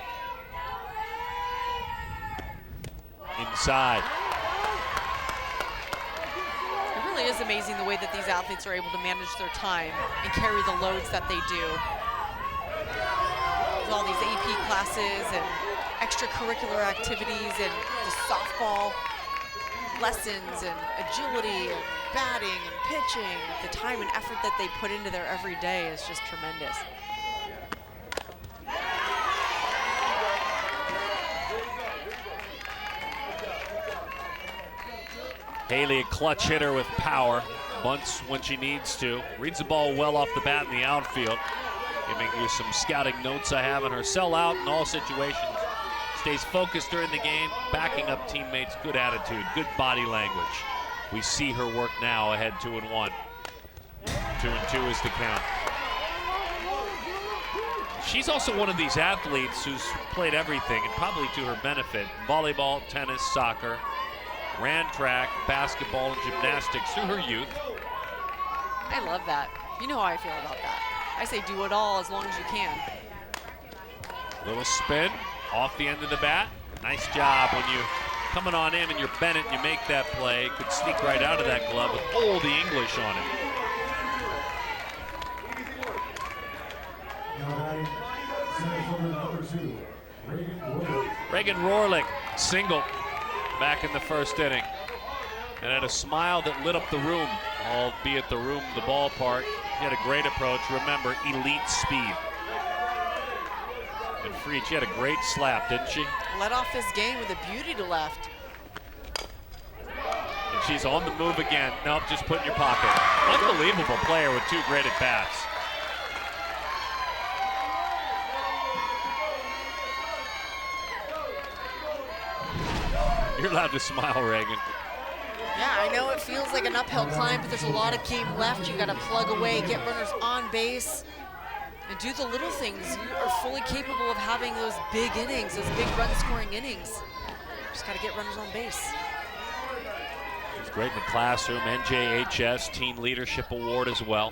Inside. It really is amazing the way that these athletes are able to manage their time and carry the loads that they do. With all these AP classes and extracurricular activities and the softball lessons and agility and batting and pitching, the time and effort that they put into their every day is just tremendous. Haley, a clutch hitter with power, bunts when she needs to, reads the ball well off the bat in the outfield, giving you some scouting notes I have on her. Sell out in all situations, stays focused during the game, backing up teammates, good attitude, good body language. We see her work now, ahead 2-1. 2-2 is the count. She's also one of these athletes who's played everything, and probably to her benefit: volleyball, tennis, soccer, ran track, basketball, and gymnastics through her youth. I love that. You know how I feel about that. I say do it all as long as you can. Little spin off the end of the bat. Nice job when you coming on in and you're Bennett and you make that play. Could sneak right out of that glove with all the English on it. Reagan Rorlick, single back in the first inning. And had a smile that lit up the room, albeit the ballpark. She had a great approach. Remember, elite speed. And Freed, she had a great slap, didn't she? Let off this game with a beauty to left. And she's on the move again. Nope, just put in your pocket. Unbelievable player with two great at-bats. You're allowed to smile, Reagan. Yeah, I know it feels like an uphill climb, but there's a lot of game left. You got to plug away, get runners on base, and do the little things. You are fully capable of having those big innings, those big run-scoring innings. Just got to get runners on base. She's great in the classroom. NJHS Teen Leadership Award as well.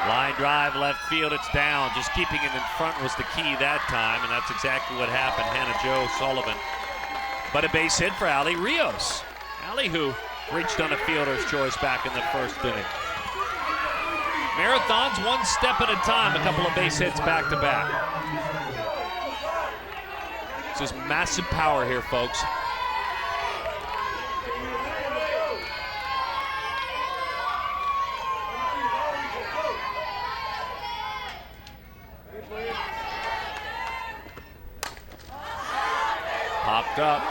Line drive, left field, it's down. Just keeping it in front was the key that time, and that's exactly what happened. Hannah Jo Sullivan. But a base hit for Allie Rios. Allie, who reached on a fielder's choice back in the first inning. Marathons one step at a time, a couple of base hits back to back. This is massive power here, folks. Popped up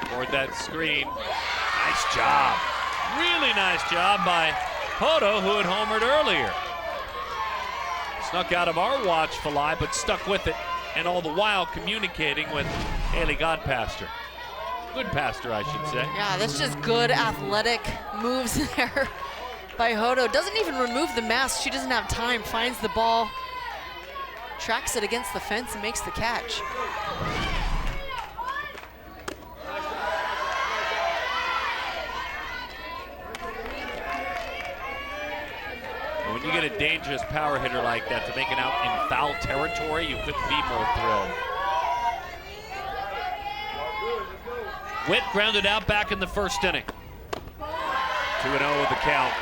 toward that screen. Nice job. Really nice job by Hodo, who had homered earlier. Snuck out of our watchful eye, but stuck with it, and all the while communicating with Haley Godpaster. Good pastor, I should say. Yeah, that's just good athletic moves there by Hodo. Doesn't even remove the mask. She doesn't have time. Finds the ball, tracks it against the fence, and makes the catch. When you get a dangerous power hitter like that to make it out in foul territory, you couldn't be more thrilled. Witt grounded out back in the first inning. 2-0 with the count.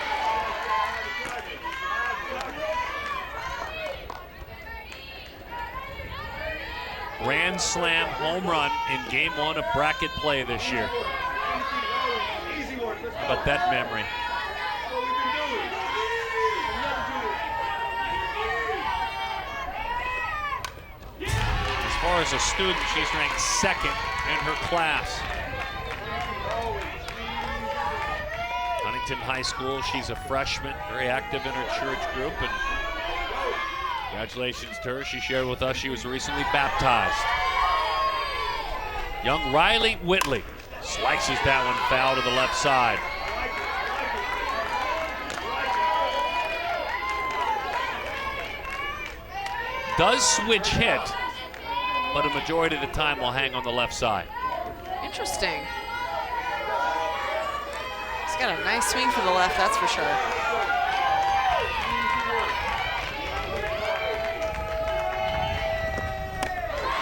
Grand slam home run in game one of bracket play this year. How about that memory? As far as a student, she's ranked second in her class. Huntington High School, she's a freshman, very active in her church group, and Congratulations to her. She shared with us she was recently baptized. Young Riley Whitley slices that one foul to the left side. Does switch hit, but a majority of the time will hang on the left side. Interesting. He's got a nice swing for the left, that's for sure.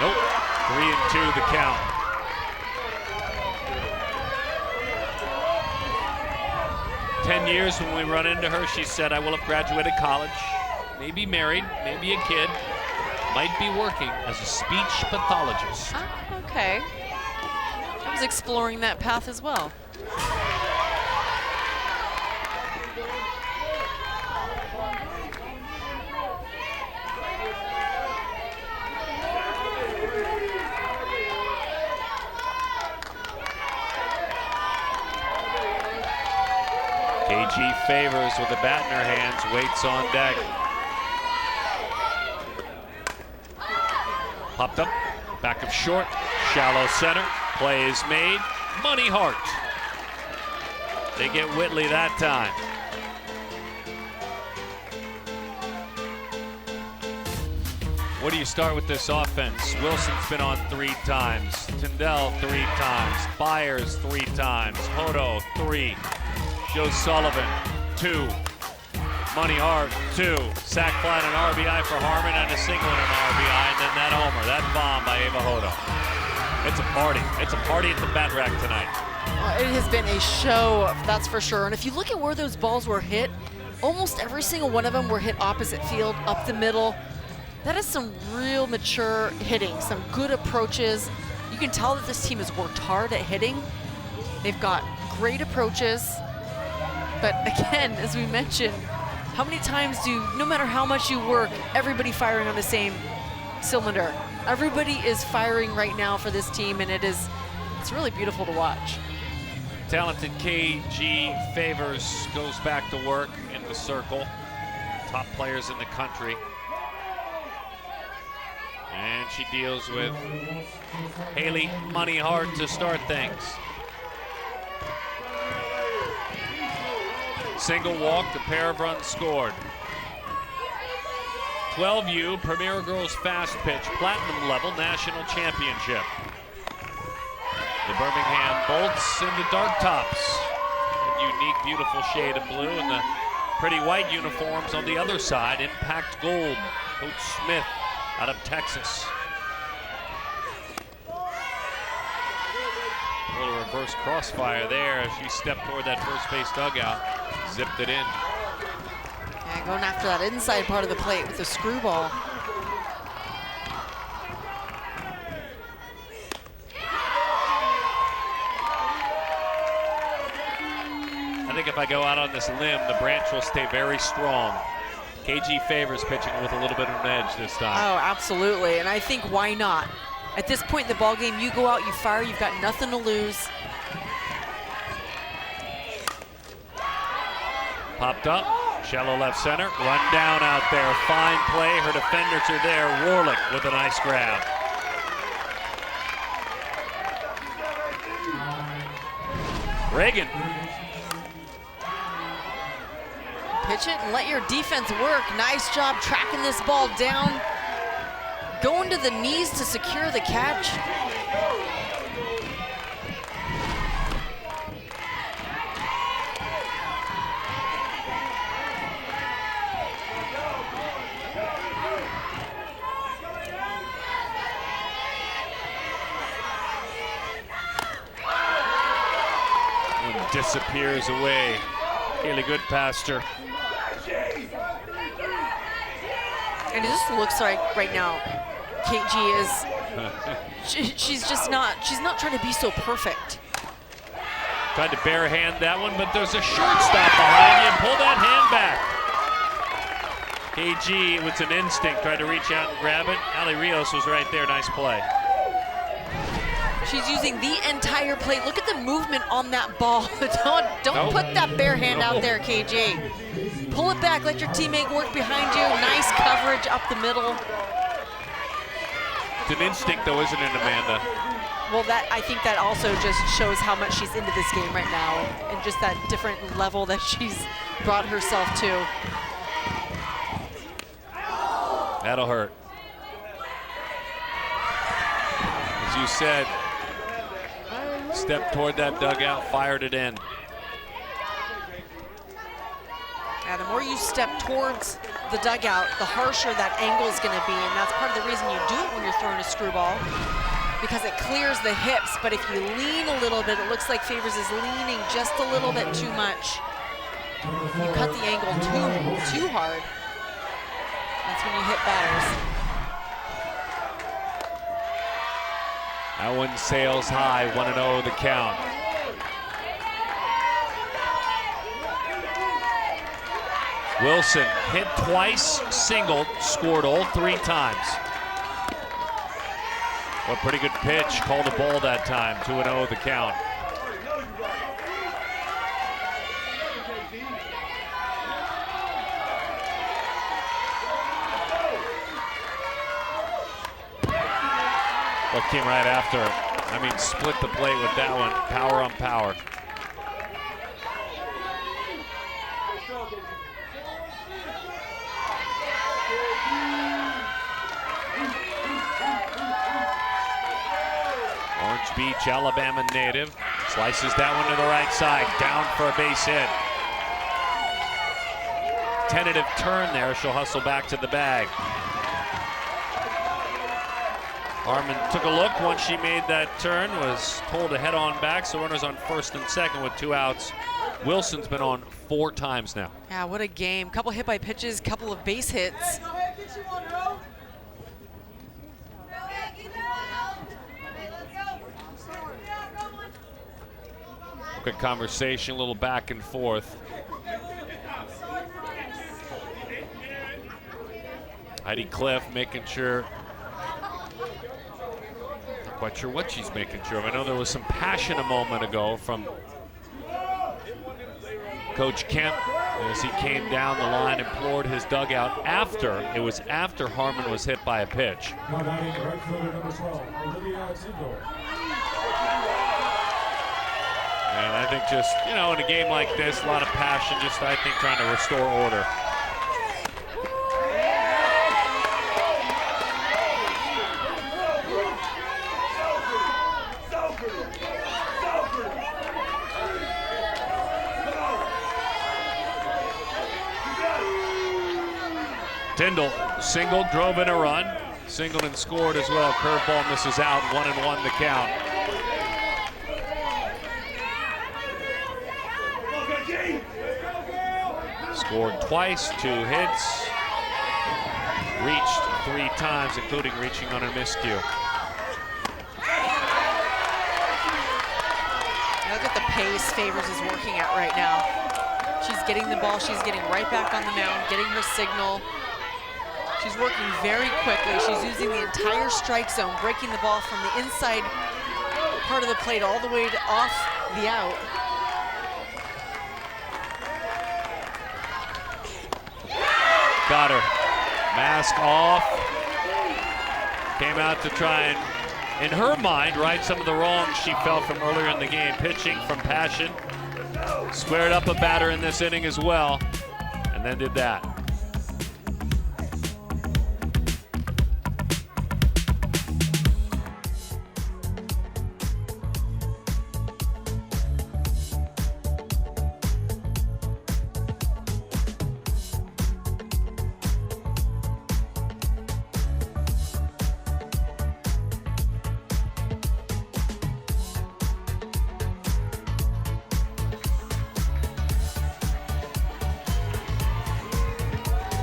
Nope, 3-2 the count. "10 years when we run into her," she said, "I will have graduated college, maybe married, maybe a kid, might be working as a speech pathologist." Oh, okay. I was exploring that path as well. KG Favors with the bat in her hands, waits on deck. Popped up, back of short, shallow center, play is made, money heart. They get Whitley that time. Where do you start with this offense? Wilson's been on 3 times, Tyndall 3 times, Byers 3 times, Hodo 3, Joe Sullivan 2, Money Hart 2, sac fly and an RBI for Harmon and a single and an RBI, and then that homer, that bomb by Ava Hodo. It's a party. It's a party at the bat rack tonight. It has been a show, that's for sure. And if you look at where those balls were hit, almost every single one of them were hit opposite field, up the middle. That is some real mature hitting, some good approaches. You can tell that this team has worked hard at hitting. They've got great approaches. But again, as we mentioned, how many times do, no matter how much you work, everybody firing on the same cylinder? Everybody is firing right now for this team, and it's really beautiful to watch. Talented KG Favors goes back to work in the circle. Top players in the country. And she deals with Haley Money Hart to start things. Single walk, a pair of runs scored. 12U Premier Girls Fastpitch Platinum Level National Championship. The Birmingham Bolts and the Dark Tops. A unique, beautiful shade of blue, and the pretty white uniforms on the other side. Impact Gold. Coach Smith out of Texas. A little reverse crossfire there as she stepped toward that first base dugout. Zipped it in. Yeah, going after that inside part of the plate with a screwball. I think if I go out on this limb, the branch will stay very strong. KG Favors pitching with a little bit of an edge this time. Oh, absolutely. And I think why not? At this point in the ball game, you go out, you fire, you've got nothing to lose. Popped up, shallow left center, run down out there, fine play, her defenders are there, Warlick with a nice grab. Reagan. Pitch it and let your defense work. Nice job tracking this ball down. Going to the knees to secure the catch. Disappears away. Kaylee Goodpaster. And it just looks like right now, KG is, she's not trying to be so perfect. Tried to barehand that one, but there's a shortstop behind you. Pull that hand back. KG, it was an instinct, tried to reach out and grab it. Ali Rios was right there, nice play. She's using the entire plate. Look at the movement on that ball. Don't put that bare hand out there, KJ. Pull it back, let your teammate work behind you. Nice coverage up the middle. It's an instinct though, isn't it, Amanda? Well, I think that also just shows how much she's into this game right now and just that different level that she's brought herself to. That'll hurt. As you said, stepped toward that dugout, fired it in. Yeah, the more you step towards the dugout, the harsher that angle is going to be, and that's part of the reason you do it when you're throwing a screwball, because it clears the hips. But if you lean a little bit, it looks like Favors is leaning just a little bit too much. You cut the angle too hard. That's when you hit batters. That one sails high, 1-0 the count. Wilson hit twice, singled, scored all 3 times. Well, pretty good pitch, called a ball that time, 2-0 the count. What came right after? I mean, split the plate with that one, power on power. Orange Beach, Alabama native. Slices that one to the right side, down for a base hit. Tentative turn there, she'll hustle back to the bag. Harmon took a look once she made that turn, was told to head on back, so runners on first and second with 2 outs. Wilson's been on 4 times now. Yeah, what a game. Couple hit by pitches, couple of base hits. Good conversation, a little back and forth. Heidi Cliff making sure, not quite sure what she's making sure of. I know there was some passion a moment ago from Coach Kemp as he came down the line, implored his dugout after Harmon was hit by a pitch. And I think just, you know, in a game like this, a lot of passion, just I think trying to restore order. Tyndall singled, drove in a run, singled and scored as well. Curveball misses out, 1-1 the count. Scored twice, 2 hits, reached 3 times, including reaching on a miscue. Look at the pace Favors is working at right now. She's getting the ball, she's getting right back on the mound, getting her signal. She's working very quickly. She's using the entire strike zone, breaking the ball from the inside part of the plate all the way to off the out. Got her. Mask off. Came out to try and, in her mind, right some of the wrongs she felt from earlier in the game. Pitching from passion. Squared up a batter in this inning as well, and then did that.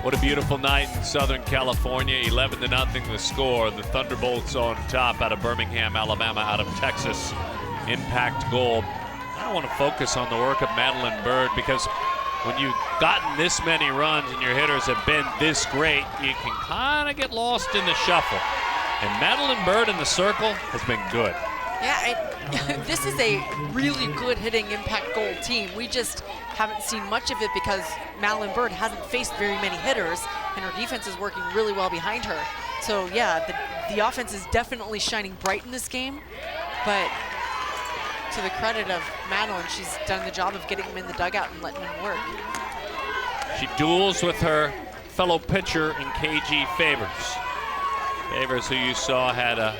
What a beautiful night in Southern California. 11-0 the score. The Thunderbolts on top out of Birmingham, Alabama, out of Texas. Impact goal. I don't want to focus on the work of Madeline Bird, because when you've gotten this many runs and your hitters have been this great, you can kind of get lost in the shuffle. And Madeline Bird in the circle has been good. Yeah, this is a really good hitting impact goal team. We just haven't seen much of it because Madeline Bird hasn't faced very many hitters, and her defense is working really well behind her. So yeah, the offense is definitely shining bright in this game, but to the credit of Madeline, she's done the job of getting them in the dugout and letting them work. She duels with her fellow pitcher in KG Favors. Favors, who you saw had a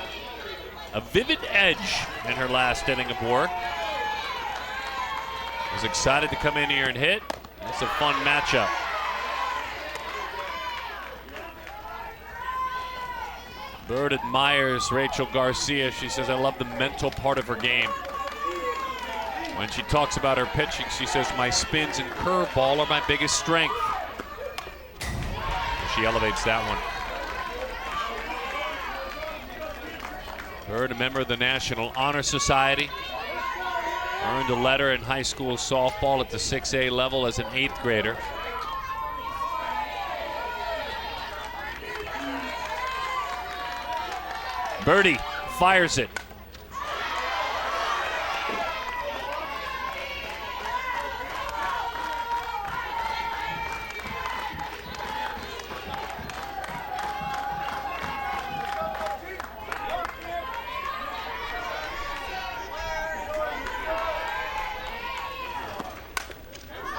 vivid edge in her last inning of work. Was excited to come in here and hit. It's a fun matchup. Bird admires Rachel Garcia. She says, I love the mental part of her game. When she talks about her pitching, she says, my spins and curveball are my biggest strength. She elevates that one. Bird, a member of the National Honor Society. Earned a letter in high school softball at the 6A level as an 8th grader. Birdie fires it.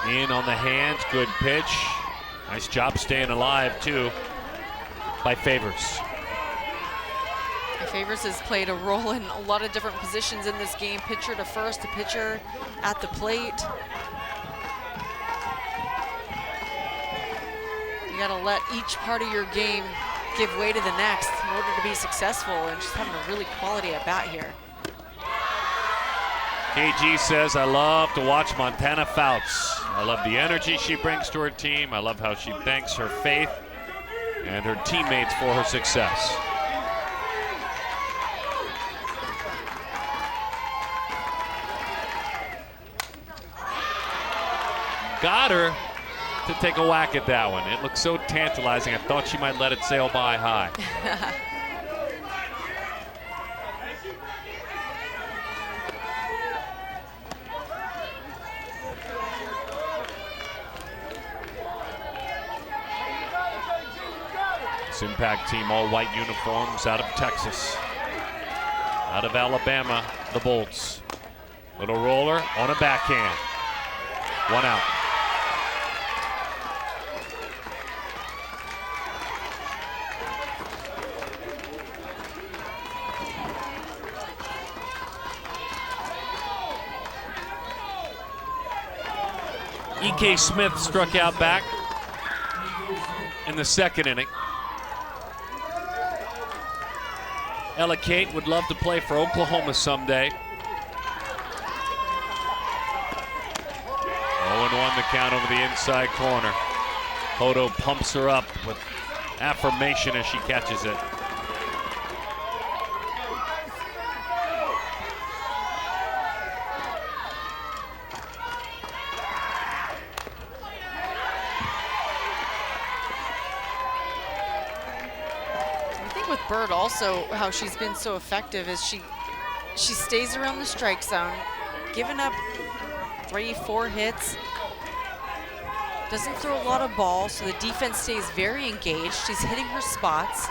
In on the hands, good pitch. Nice job staying alive too by Favors. Favors has played a role in a lot of different positions in this game. Pitcher to first, a pitcher at the plate. You gotta let each part of your game give way to the next in order to be successful, and she's having a really quality at bat here. KG says, I love to watch Montana Fouts. I love the energy she brings to her team. I love how she thanks her faith and her teammates for her success. Got her to take a whack at that one. It looked so tantalizing, I thought she might let it sail by high. This impact team, all white uniforms, out of Texas. Out of Alabama, the Bolts. Little roller on a backhand. One out. E.K. Smith struck out back in the second inning. Ella Kate would love to play for Oklahoma someday. 0-1 the count over the inside corner. Hodo pumps her up with affirmation as she catches it. With Bird also, how she's been so effective is she stays around the strike zone, giving up 3-4 hits, doesn't throw a lot of balls, so the defense stays very engaged. She's hitting her spots.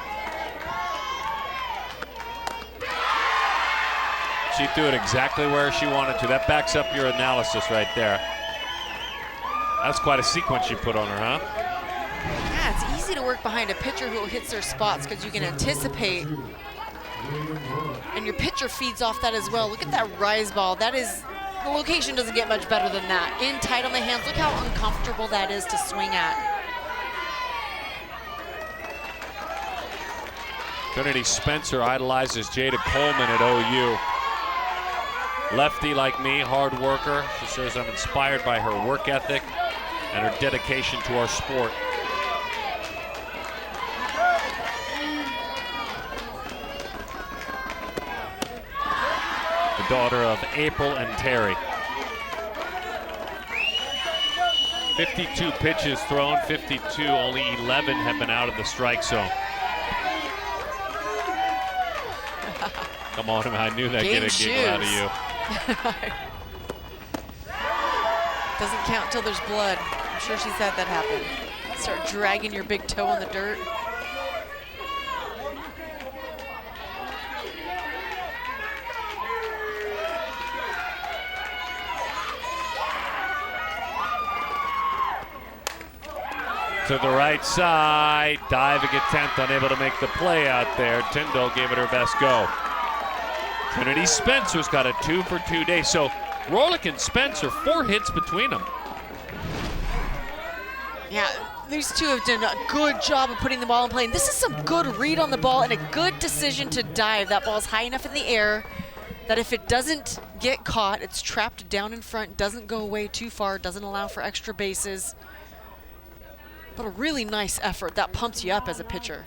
She threw it exactly where she wanted to. That backs up your analysis right there. That's quite a sequence you put on her, huh? Yeah, it's easy to work behind a pitcher who hits their spots because you can anticipate, and your pitcher feeds off that as well. Look at that rise ball. That is, the location doesn't get much better than that. In tight on the hands, look how uncomfortable that is to swing at. Trinity Spencer idolizes Jada Coleman at OU. Lefty like me, hard worker. She says, I'm inspired by her work ethic and her dedication to our sport. The daughter of April and Terry. 52 pitches thrown, 52, only 11 have been out of the strike zone. Come on, I knew that get a giggle out of you. Doesn't count till there's blood. I'm sure she's had that happen. Start dragging your big toe in the dirt. To the right side, diving attempt, unable to make the play out there. Tyndall gave it her best go. Trinity Spencer's got a 2-for-2 day. So Rorlick and Spencer, 4 hits between them. Yeah, these two have done a good job of putting the ball in play. And this is some good read on the ball and a good decision to dive. That ball's high enough in the air that if it doesn't get caught, it's trapped down in front, doesn't go away too far, doesn't allow for extra bases. But a really nice effort. That pumps you up as a pitcher.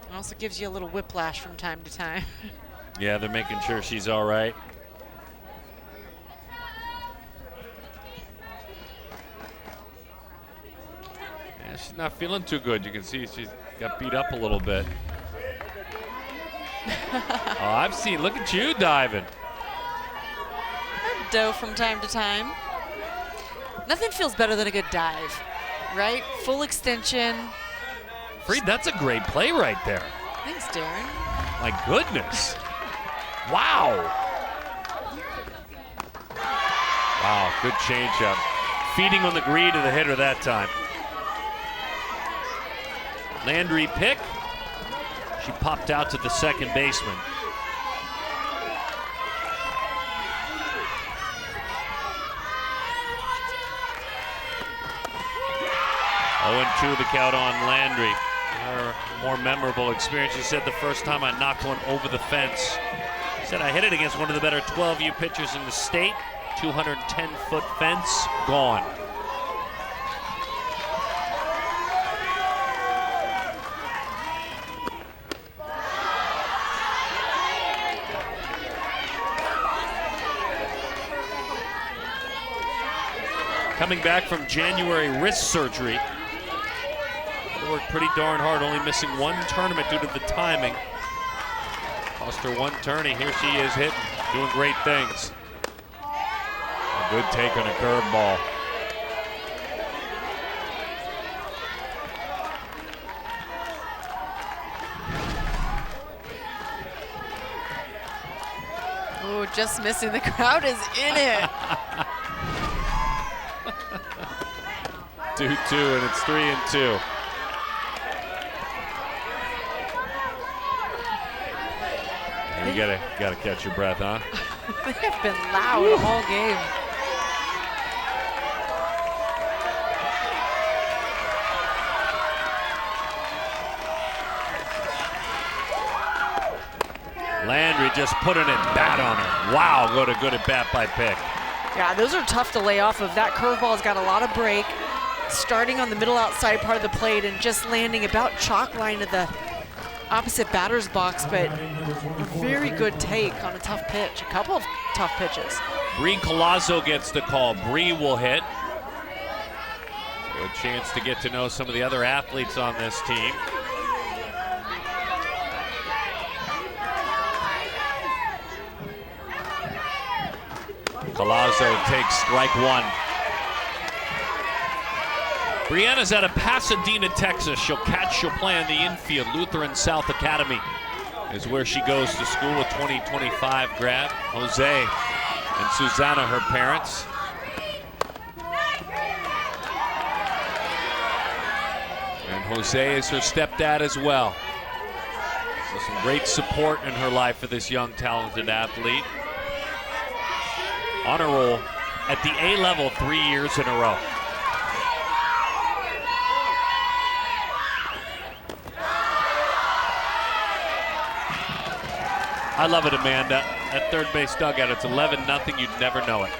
It also gives you a little whiplash from time to time. Yeah, they're making sure she's all right. Yeah, she's not feeling too good. You can see she's got beat up a little bit. Oh, I've seen, look at you diving. Dough from time to time. Nothing feels better than a good dive, right? Full extension. Freed, that's a great play right there. Thanks, Darren. My goodness. Wow. Wow, good changeup. Feeding on the green to the hitter that time. Landry pick. She popped out to the second baseman. 0-2 the count on Landry. Her more memorable experience. She said the first time I knocked one over the fence. She said I hit it against one of the better 12U pitchers in the state. 210-foot fence, gone. Coming back from January wrist surgery. Worked pretty darn hard, only missing one tournament due to the timing. Cost her one tourney. Here she is hitting, doing great things. A good take on a curveball. Oh, just missing. The crowd is in it. 2-2, and it's 3-2. You gotta catch your breath, huh? They have been loud all game. Landry just putting it bat on her. Wow, good at bat by Pick. Yeah, those are tough to lay off of. That curveball's got a lot of break, starting on the middle outside part of the plate and just landing about chalk line of the opposite batter's box, but a very good take on a tough pitch, a couple of tough pitches. Bree Colazzo gets the call. Bree will hit. Good chance to get to know some of the other athletes on this team. Colazzo takes strike one. Brianna's out of Pasadena, Texas. She'll play in the infield. Lutheran South Academy is where she goes to school, a 2025 grad. Jose and Susanna, her parents. And Jose is her stepdad as well. So some great support in her life for this young, talented athlete. On a roll at the A level 3 years in a row. I love it, Amanda. At third base dugout, it's 11-0. You'd never know it.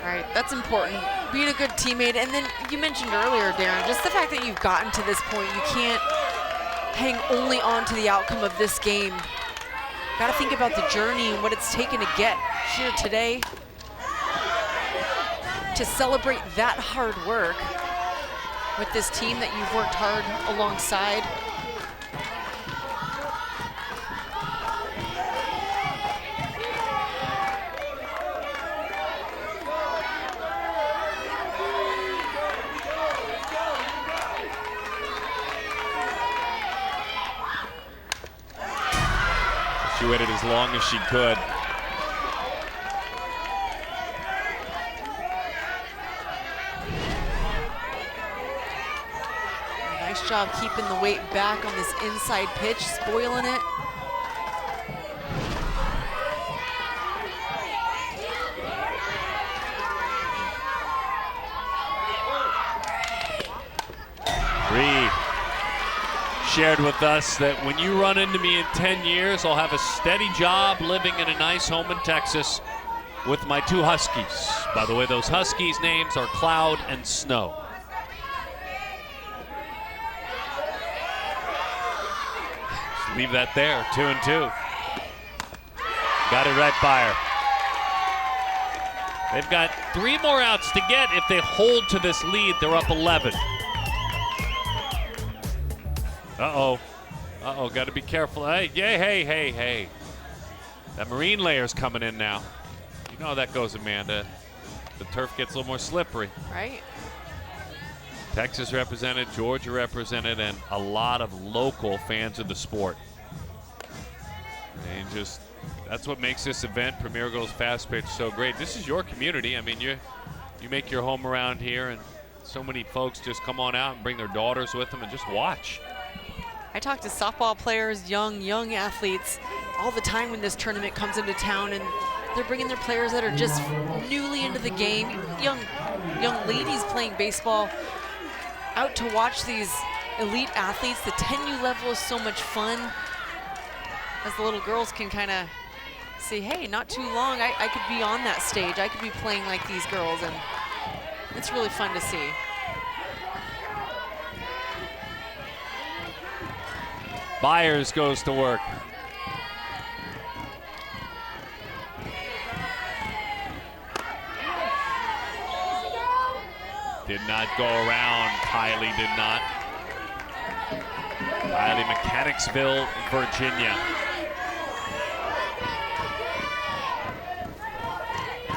All right, that's important. Being a good teammate, and then you mentioned earlier, Darren, just the fact that you've gotten to this point, you can't hang only on to the outcome of this game. Got to think about the journey and what it's taken to get here today. To celebrate that hard work. with this team that you've worked hard alongside. She waited as long as she could. Nice job keeping the weight back on this inside pitch, spoiling it. Bree shared with us that when you run into me in 10 years, I'll have a steady job living in a nice home in Texas with my 2 Huskies. By the way, those Huskies' names are Cloud and Snow. Just leave that there, 2-2. Got it right by her. They've got 3 more outs to get. If they hold to this lead, they're up 11. Uh-oh. Uh-oh, got to be careful. Hey, hey. That marine layer's coming in now. You know how that goes, Amanda. The turf gets a little more slippery. Right. Texas represented, Georgia represented, and a lot of local fans of the sport. And just, that's what makes this event, Premier Girls Fast Pitch, so great. This is your community. I mean, you make your home around here, and so many folks just come on out and bring their daughters with them and just watch. I talk to softball players, young athletes, all the time when this tournament comes into town, and they're bringing their players that are just newly into the game, young ladies playing baseball, out to watch these elite athletes. The 10U level is so much fun, as the little girls can kind of say, hey, not too long, I could be on that stage. I could be playing like these girls, and it's really fun to see. Byers goes to work. Did not go around. Kylie did not. Kylie, Mechanicsville, Virginia.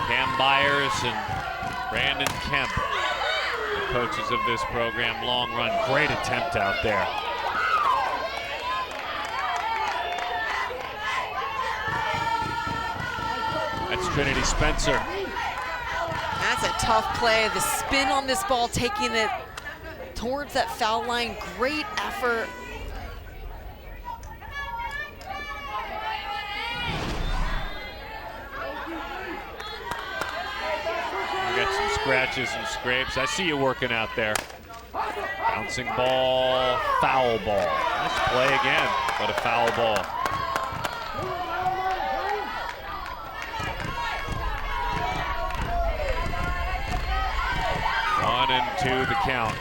Cam Byers and Brandon Kemp, the coaches of this program. Long run, great attempt out there. That's Trinity Spencer. That's a tough play. The spin on this ball, taking it towards that foul line. Great effort. We got some scratches and scrapes. I see you working out there. Bouncing ball, foul ball. Nice play again, but a foul ball. 1-2 the count.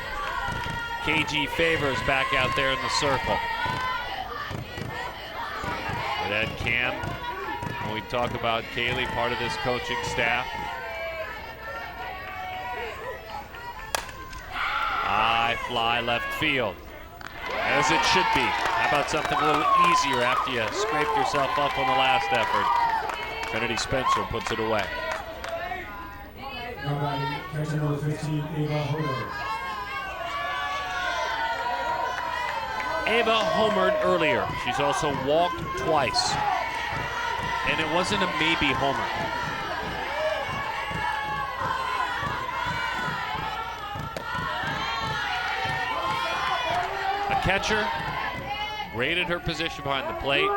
KG Favors back out there in the circle. With Ed Cam, when we talk about Kaylee, part of this coaching staff. High fly left field, as it should be. How about something a little easier after you scraped yourself up on the last effort? Trinity Spencer puts it away. Catcher number 15, Ava Homer. Ava homered earlier. She's also walked twice. And it wasn't a maybe homer. A catcher graded her position behind the plate.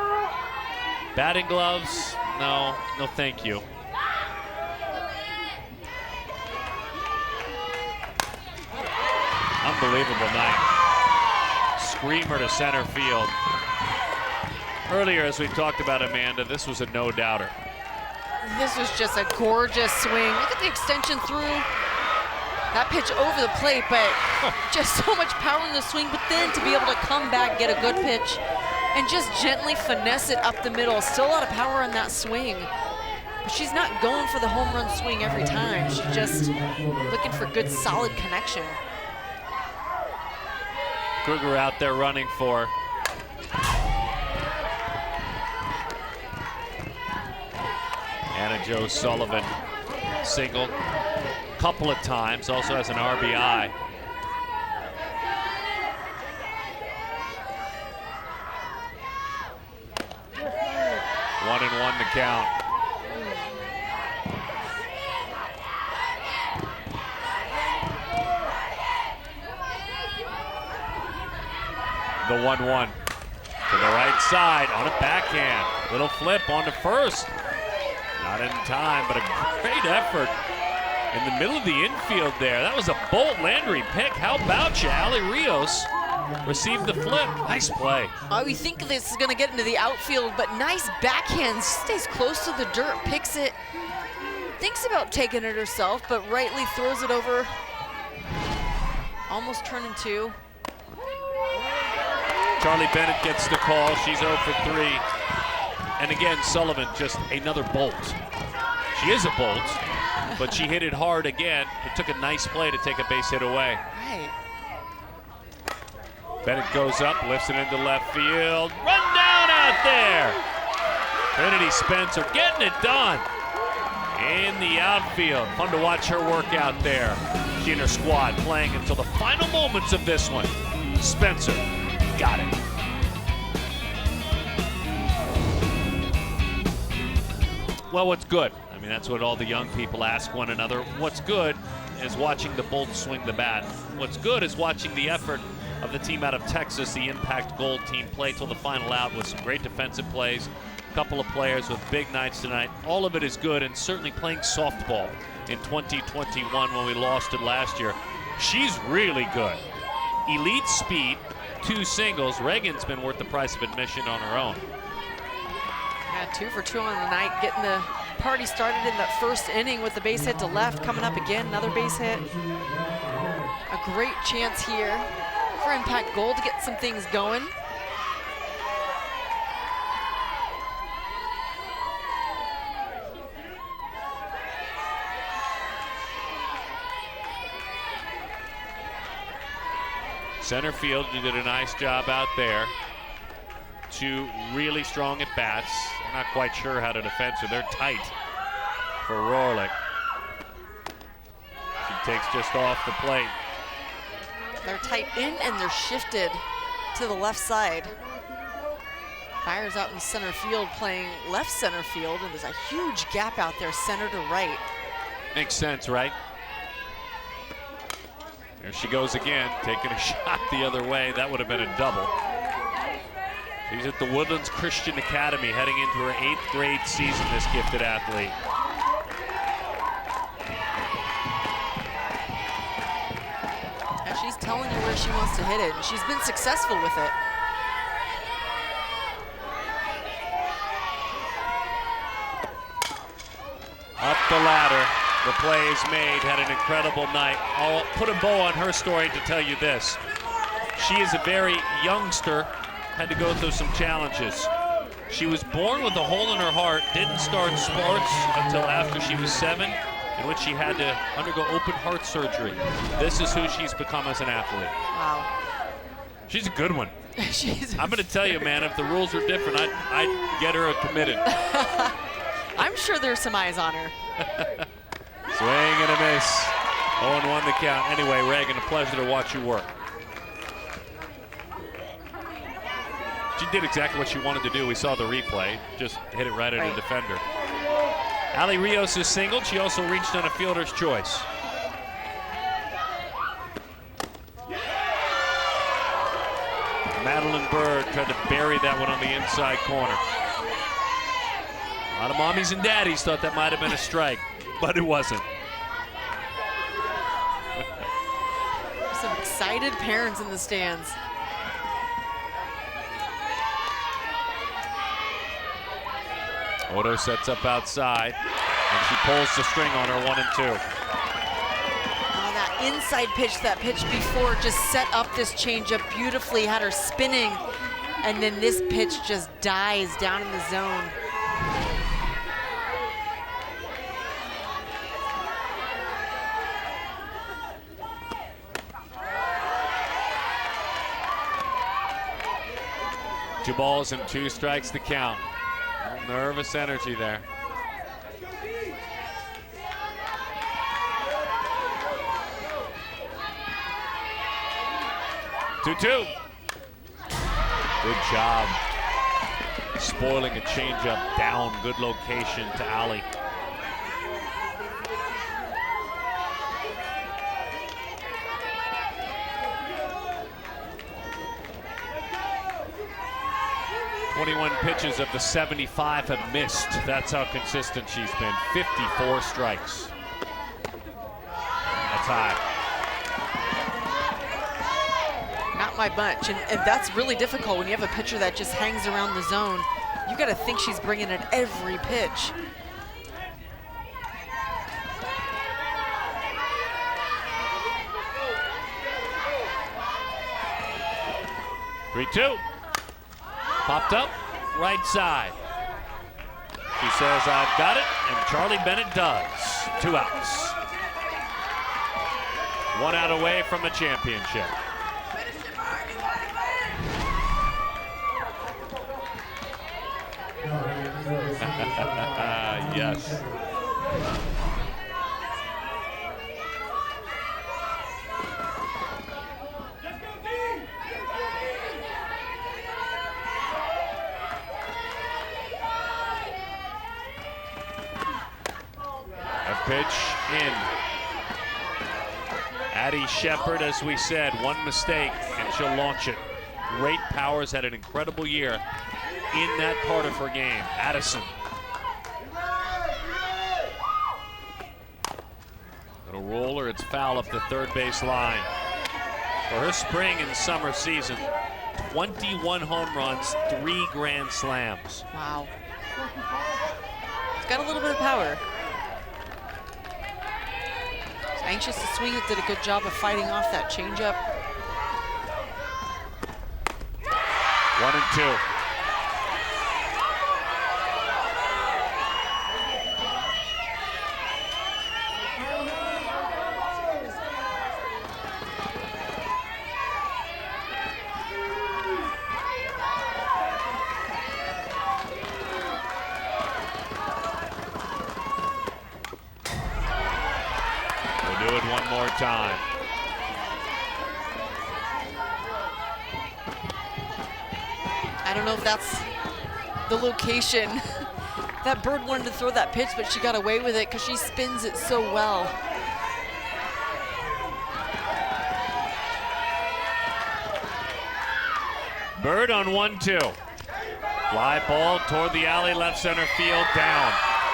Batting gloves, no thank you. Unbelievable night. Screamer to center field. Earlier, as we talked about, Amanda, this was a no-doubter. This was just a gorgeous swing. Look at the extension through. That pitch over the plate, but just so much power in the swing. But then to be able to come back, get a good pitch, and just gently finesse it up the middle. Still a lot of power on that swing. But she's not going for the home run swing every time. She's just looking for good, solid connection. Kruger out there running for her. Anna Jo Sullivan singled a couple of times, also has an RBI. One and one to count. The 1-1 to the right side on a backhand. Little flip on to first. Not in time, but a great effort in the middle of the infield there. That was a Bolt Landry pick. How about you? Ali Rios received the flip. Nice play. We think this is going to get into the outfield, but nice backhand. Stays close to the dirt, picks it. Thinks about taking it herself, but rightly throws it over. Almost turning two. Charlie Bennett gets the call. She's 0 for 3. And again, Sullivan, just another bolt. She is a bolt, but she hit it hard again. It took a nice play to take a base hit away. Right. Bennett goes up, lifts it into left field. Run down out there! Trinity Spencer getting it done in the outfield. Fun to watch her work out there. She and her squad playing until the final moments of this one. Spencer got it. Well, what's good? I mean, that's what all the young people ask one another. What's good is watching the Bolts swing the bat. What's good is watching the effort of the team out of Texas, the Impact Gold team, play till the final out with some great defensive plays. A couple of players with big nights tonight. All of it is good, and certainly playing softball in 2021 when we lost it last year. She's really good. Elite speed, 2 singles. Reagan's been worth the price of admission on her own. Yeah, 2 for 2 on the night, getting the party started in that first inning with the base hit to left, coming up again, another base hit. A great chance here for Impact Gold to get some things going. Center field, you did a nice job out there. 2 really strong at bats. I'm not quite sure how to defend, so they're tight for Rorlick. She takes just off the plate. They're tight in and they're shifted to the left side. Byers out in center field playing left center field, and there's a huge gap out there center to right. Makes sense, right? There she goes again, taking a shot the other way. That would have been a double. She's at the Woodlands Christian Academy, heading into her 8th grade season, this gifted athlete. And she's telling you where she wants to hit it, and she's been successful with it. Up the ladder, the play is made, had an incredible night. I'll put a bow on her story to tell you this. She is a very youngster, had to go through some challenges. She was born with a hole in her heart, didn't start sports until after she was 7, in which she had to undergo open heart surgery. This is who she's become as an athlete. Wow. She's a good one. I'm going to tell you, man, if the rules were different, I'd get her committed. I'm sure there's some eyes on her. Swing and a miss. 0-1 the count. Anyway, Reagan, a pleasure to watch you work. She did exactly what she wanted to do. We saw the replay. Just hit it right at a defender. Ali Rios is singled. She also reached on a fielder's choice. Madeline Bird tried to bury that one on the inside corner. A lot of mommies and daddies thought that might have been a strike, but it wasn't. Some excited parents in the stands. Odo sets up outside, and she pulls the string on her 1 and 2. That inside pitch, that pitch before, just set up this changeup beautifully, had her spinning, and then this pitch just dies down in the zone. 2 balls and 2 strikes to count. Nervous energy there. Two. Good job. Spoiling a changeup down. Good location to Ali. Pitches of the 75 have missed. That's how consistent she's been. 54 strikes. That's high. Not my bunch, and that's really difficult when you have a pitcher that just hangs around the zone. You got to think she's bringing it every pitch. Three-two. Popped up, right side. She says, I've got it, and Charlie Bennett does. 2 outs. 1 out away from the championship. Yes. Pitch in. Addie Shepard, as we said, 1 mistake and she'll launch it. Great Powers had an incredible year in that part of her game. Addison. Little roller, it's foul up the third base line. For her spring and summer season, 21 home runs, 3 grand slams. Wow. It's got a little bit of power. Anxious to swing it, did a good job of fighting off that changeup. 1 and 2. Do it one more time. I don't know if that's the location. That bird wanted to throw that pitch, but she got away with it because she spins it so well. Bird on 1-2. Fly ball toward the alley, left center field, down.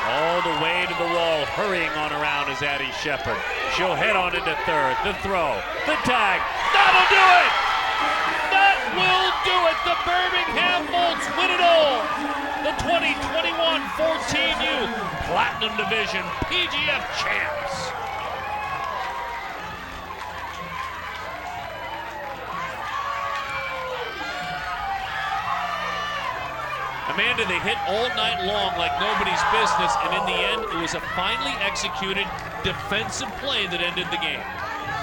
All the way to the wall, hurrying on around is Addie Shepard. She'll head on into third. The throw, the tag, that'll do it! That will do it! The Birmingham Bolts win it all! The 2021 14U Platinum Division PGF champs! Amanda, they hit all night long like nobody's business, and in the end, it was a finely executed defensive play that ended the game.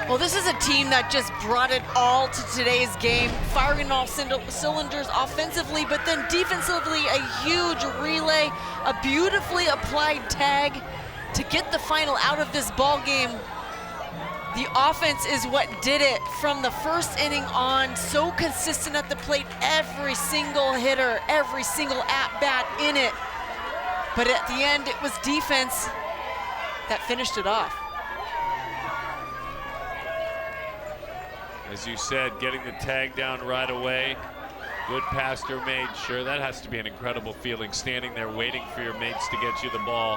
Well, this is a team that just brought it all to today's game, firing all cylinders offensively, but then defensively, a huge relay, a beautifully applied tag to get the final out of this ball game. The offense is what did it from the first inning on, so consistent at the plate, every single hitter, every single at-bat in it. But at the end, it was defense that finished it off. As you said, getting the tag down right away. Good passer made sure. That has to be an incredible feeling, standing there waiting for your mates to get you the ball.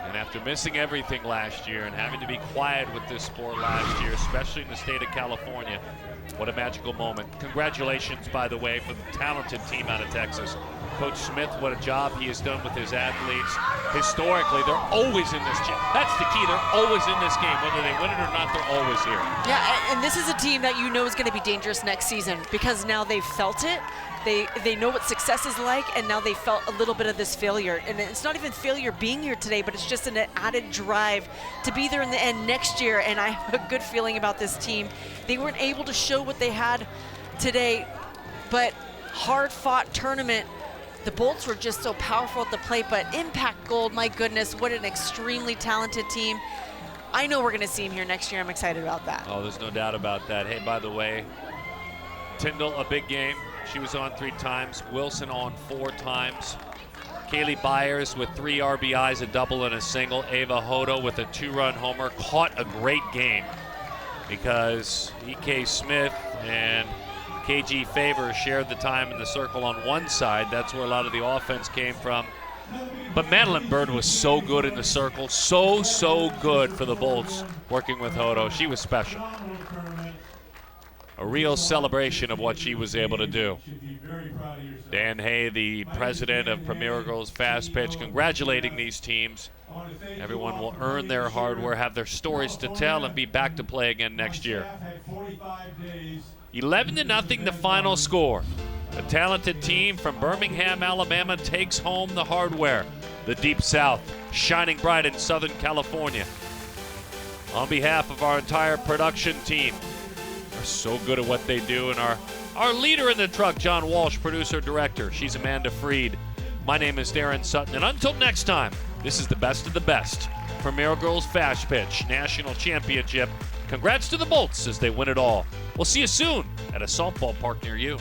And after missing everything last year and having to be quiet with this sport last year, especially in the state of California, what a magical moment. Congratulations, by the way, for the talented team out of Texas. Coach Smith, what a job he has done with his athletes. Historically, they're always in this gym. That's the key. They're always in this game. Whether they win it or not, they're always here. Yeah, and this is a team that you know is going to be dangerous next season because now they've felt it. They know what success is like, and now they felt a little bit of this failure. And it's not even failure being here today, but it's just an added drive to be there in the end next year. And I have a good feeling about this team. They weren't able to show what they had today, but hard-fought tournament. The Bolts were just so powerful at the plate, but Impact Gold, my goodness, what an extremely talented team. I know we're going to see him here next year. I'm excited about that. Oh, there's no doubt about that. Hey, by the way, Tyndall, a big game. She was on 3 times. Wilson on 4 times. Kaylee Byers with 3 RBIs, a double and a single. Ava Hodo with a 2-run homer. Caught a great game because E.K. Smith and KG Favor shared the time in the circle on one side. That's where a lot of the offense came from. But Madeline Bird was so good in the circle. So good for the Bolts working with Hodo. She was special. A real celebration of what she was able to do. Dan Hay, the president of Premier Girls Fastpitch, congratulating these teams. Everyone will earn their hardware, have their stories to tell, and be back to play again next year. 11-0 the final score. A talented team from Birmingham, Alabama takes home the hardware. The Deep South, shining bright in Southern California. On behalf of our entire production team, they're so good at what they do, and our leader in the truck, John Walsh, producer-director. She's Amanda Freed. My name is Darren Sutton, and until next time, this is the best of the best. Premier Girls Fastpitch National Championship. Congrats to the Bolts as they win it all. We'll see you soon at a softball park near you.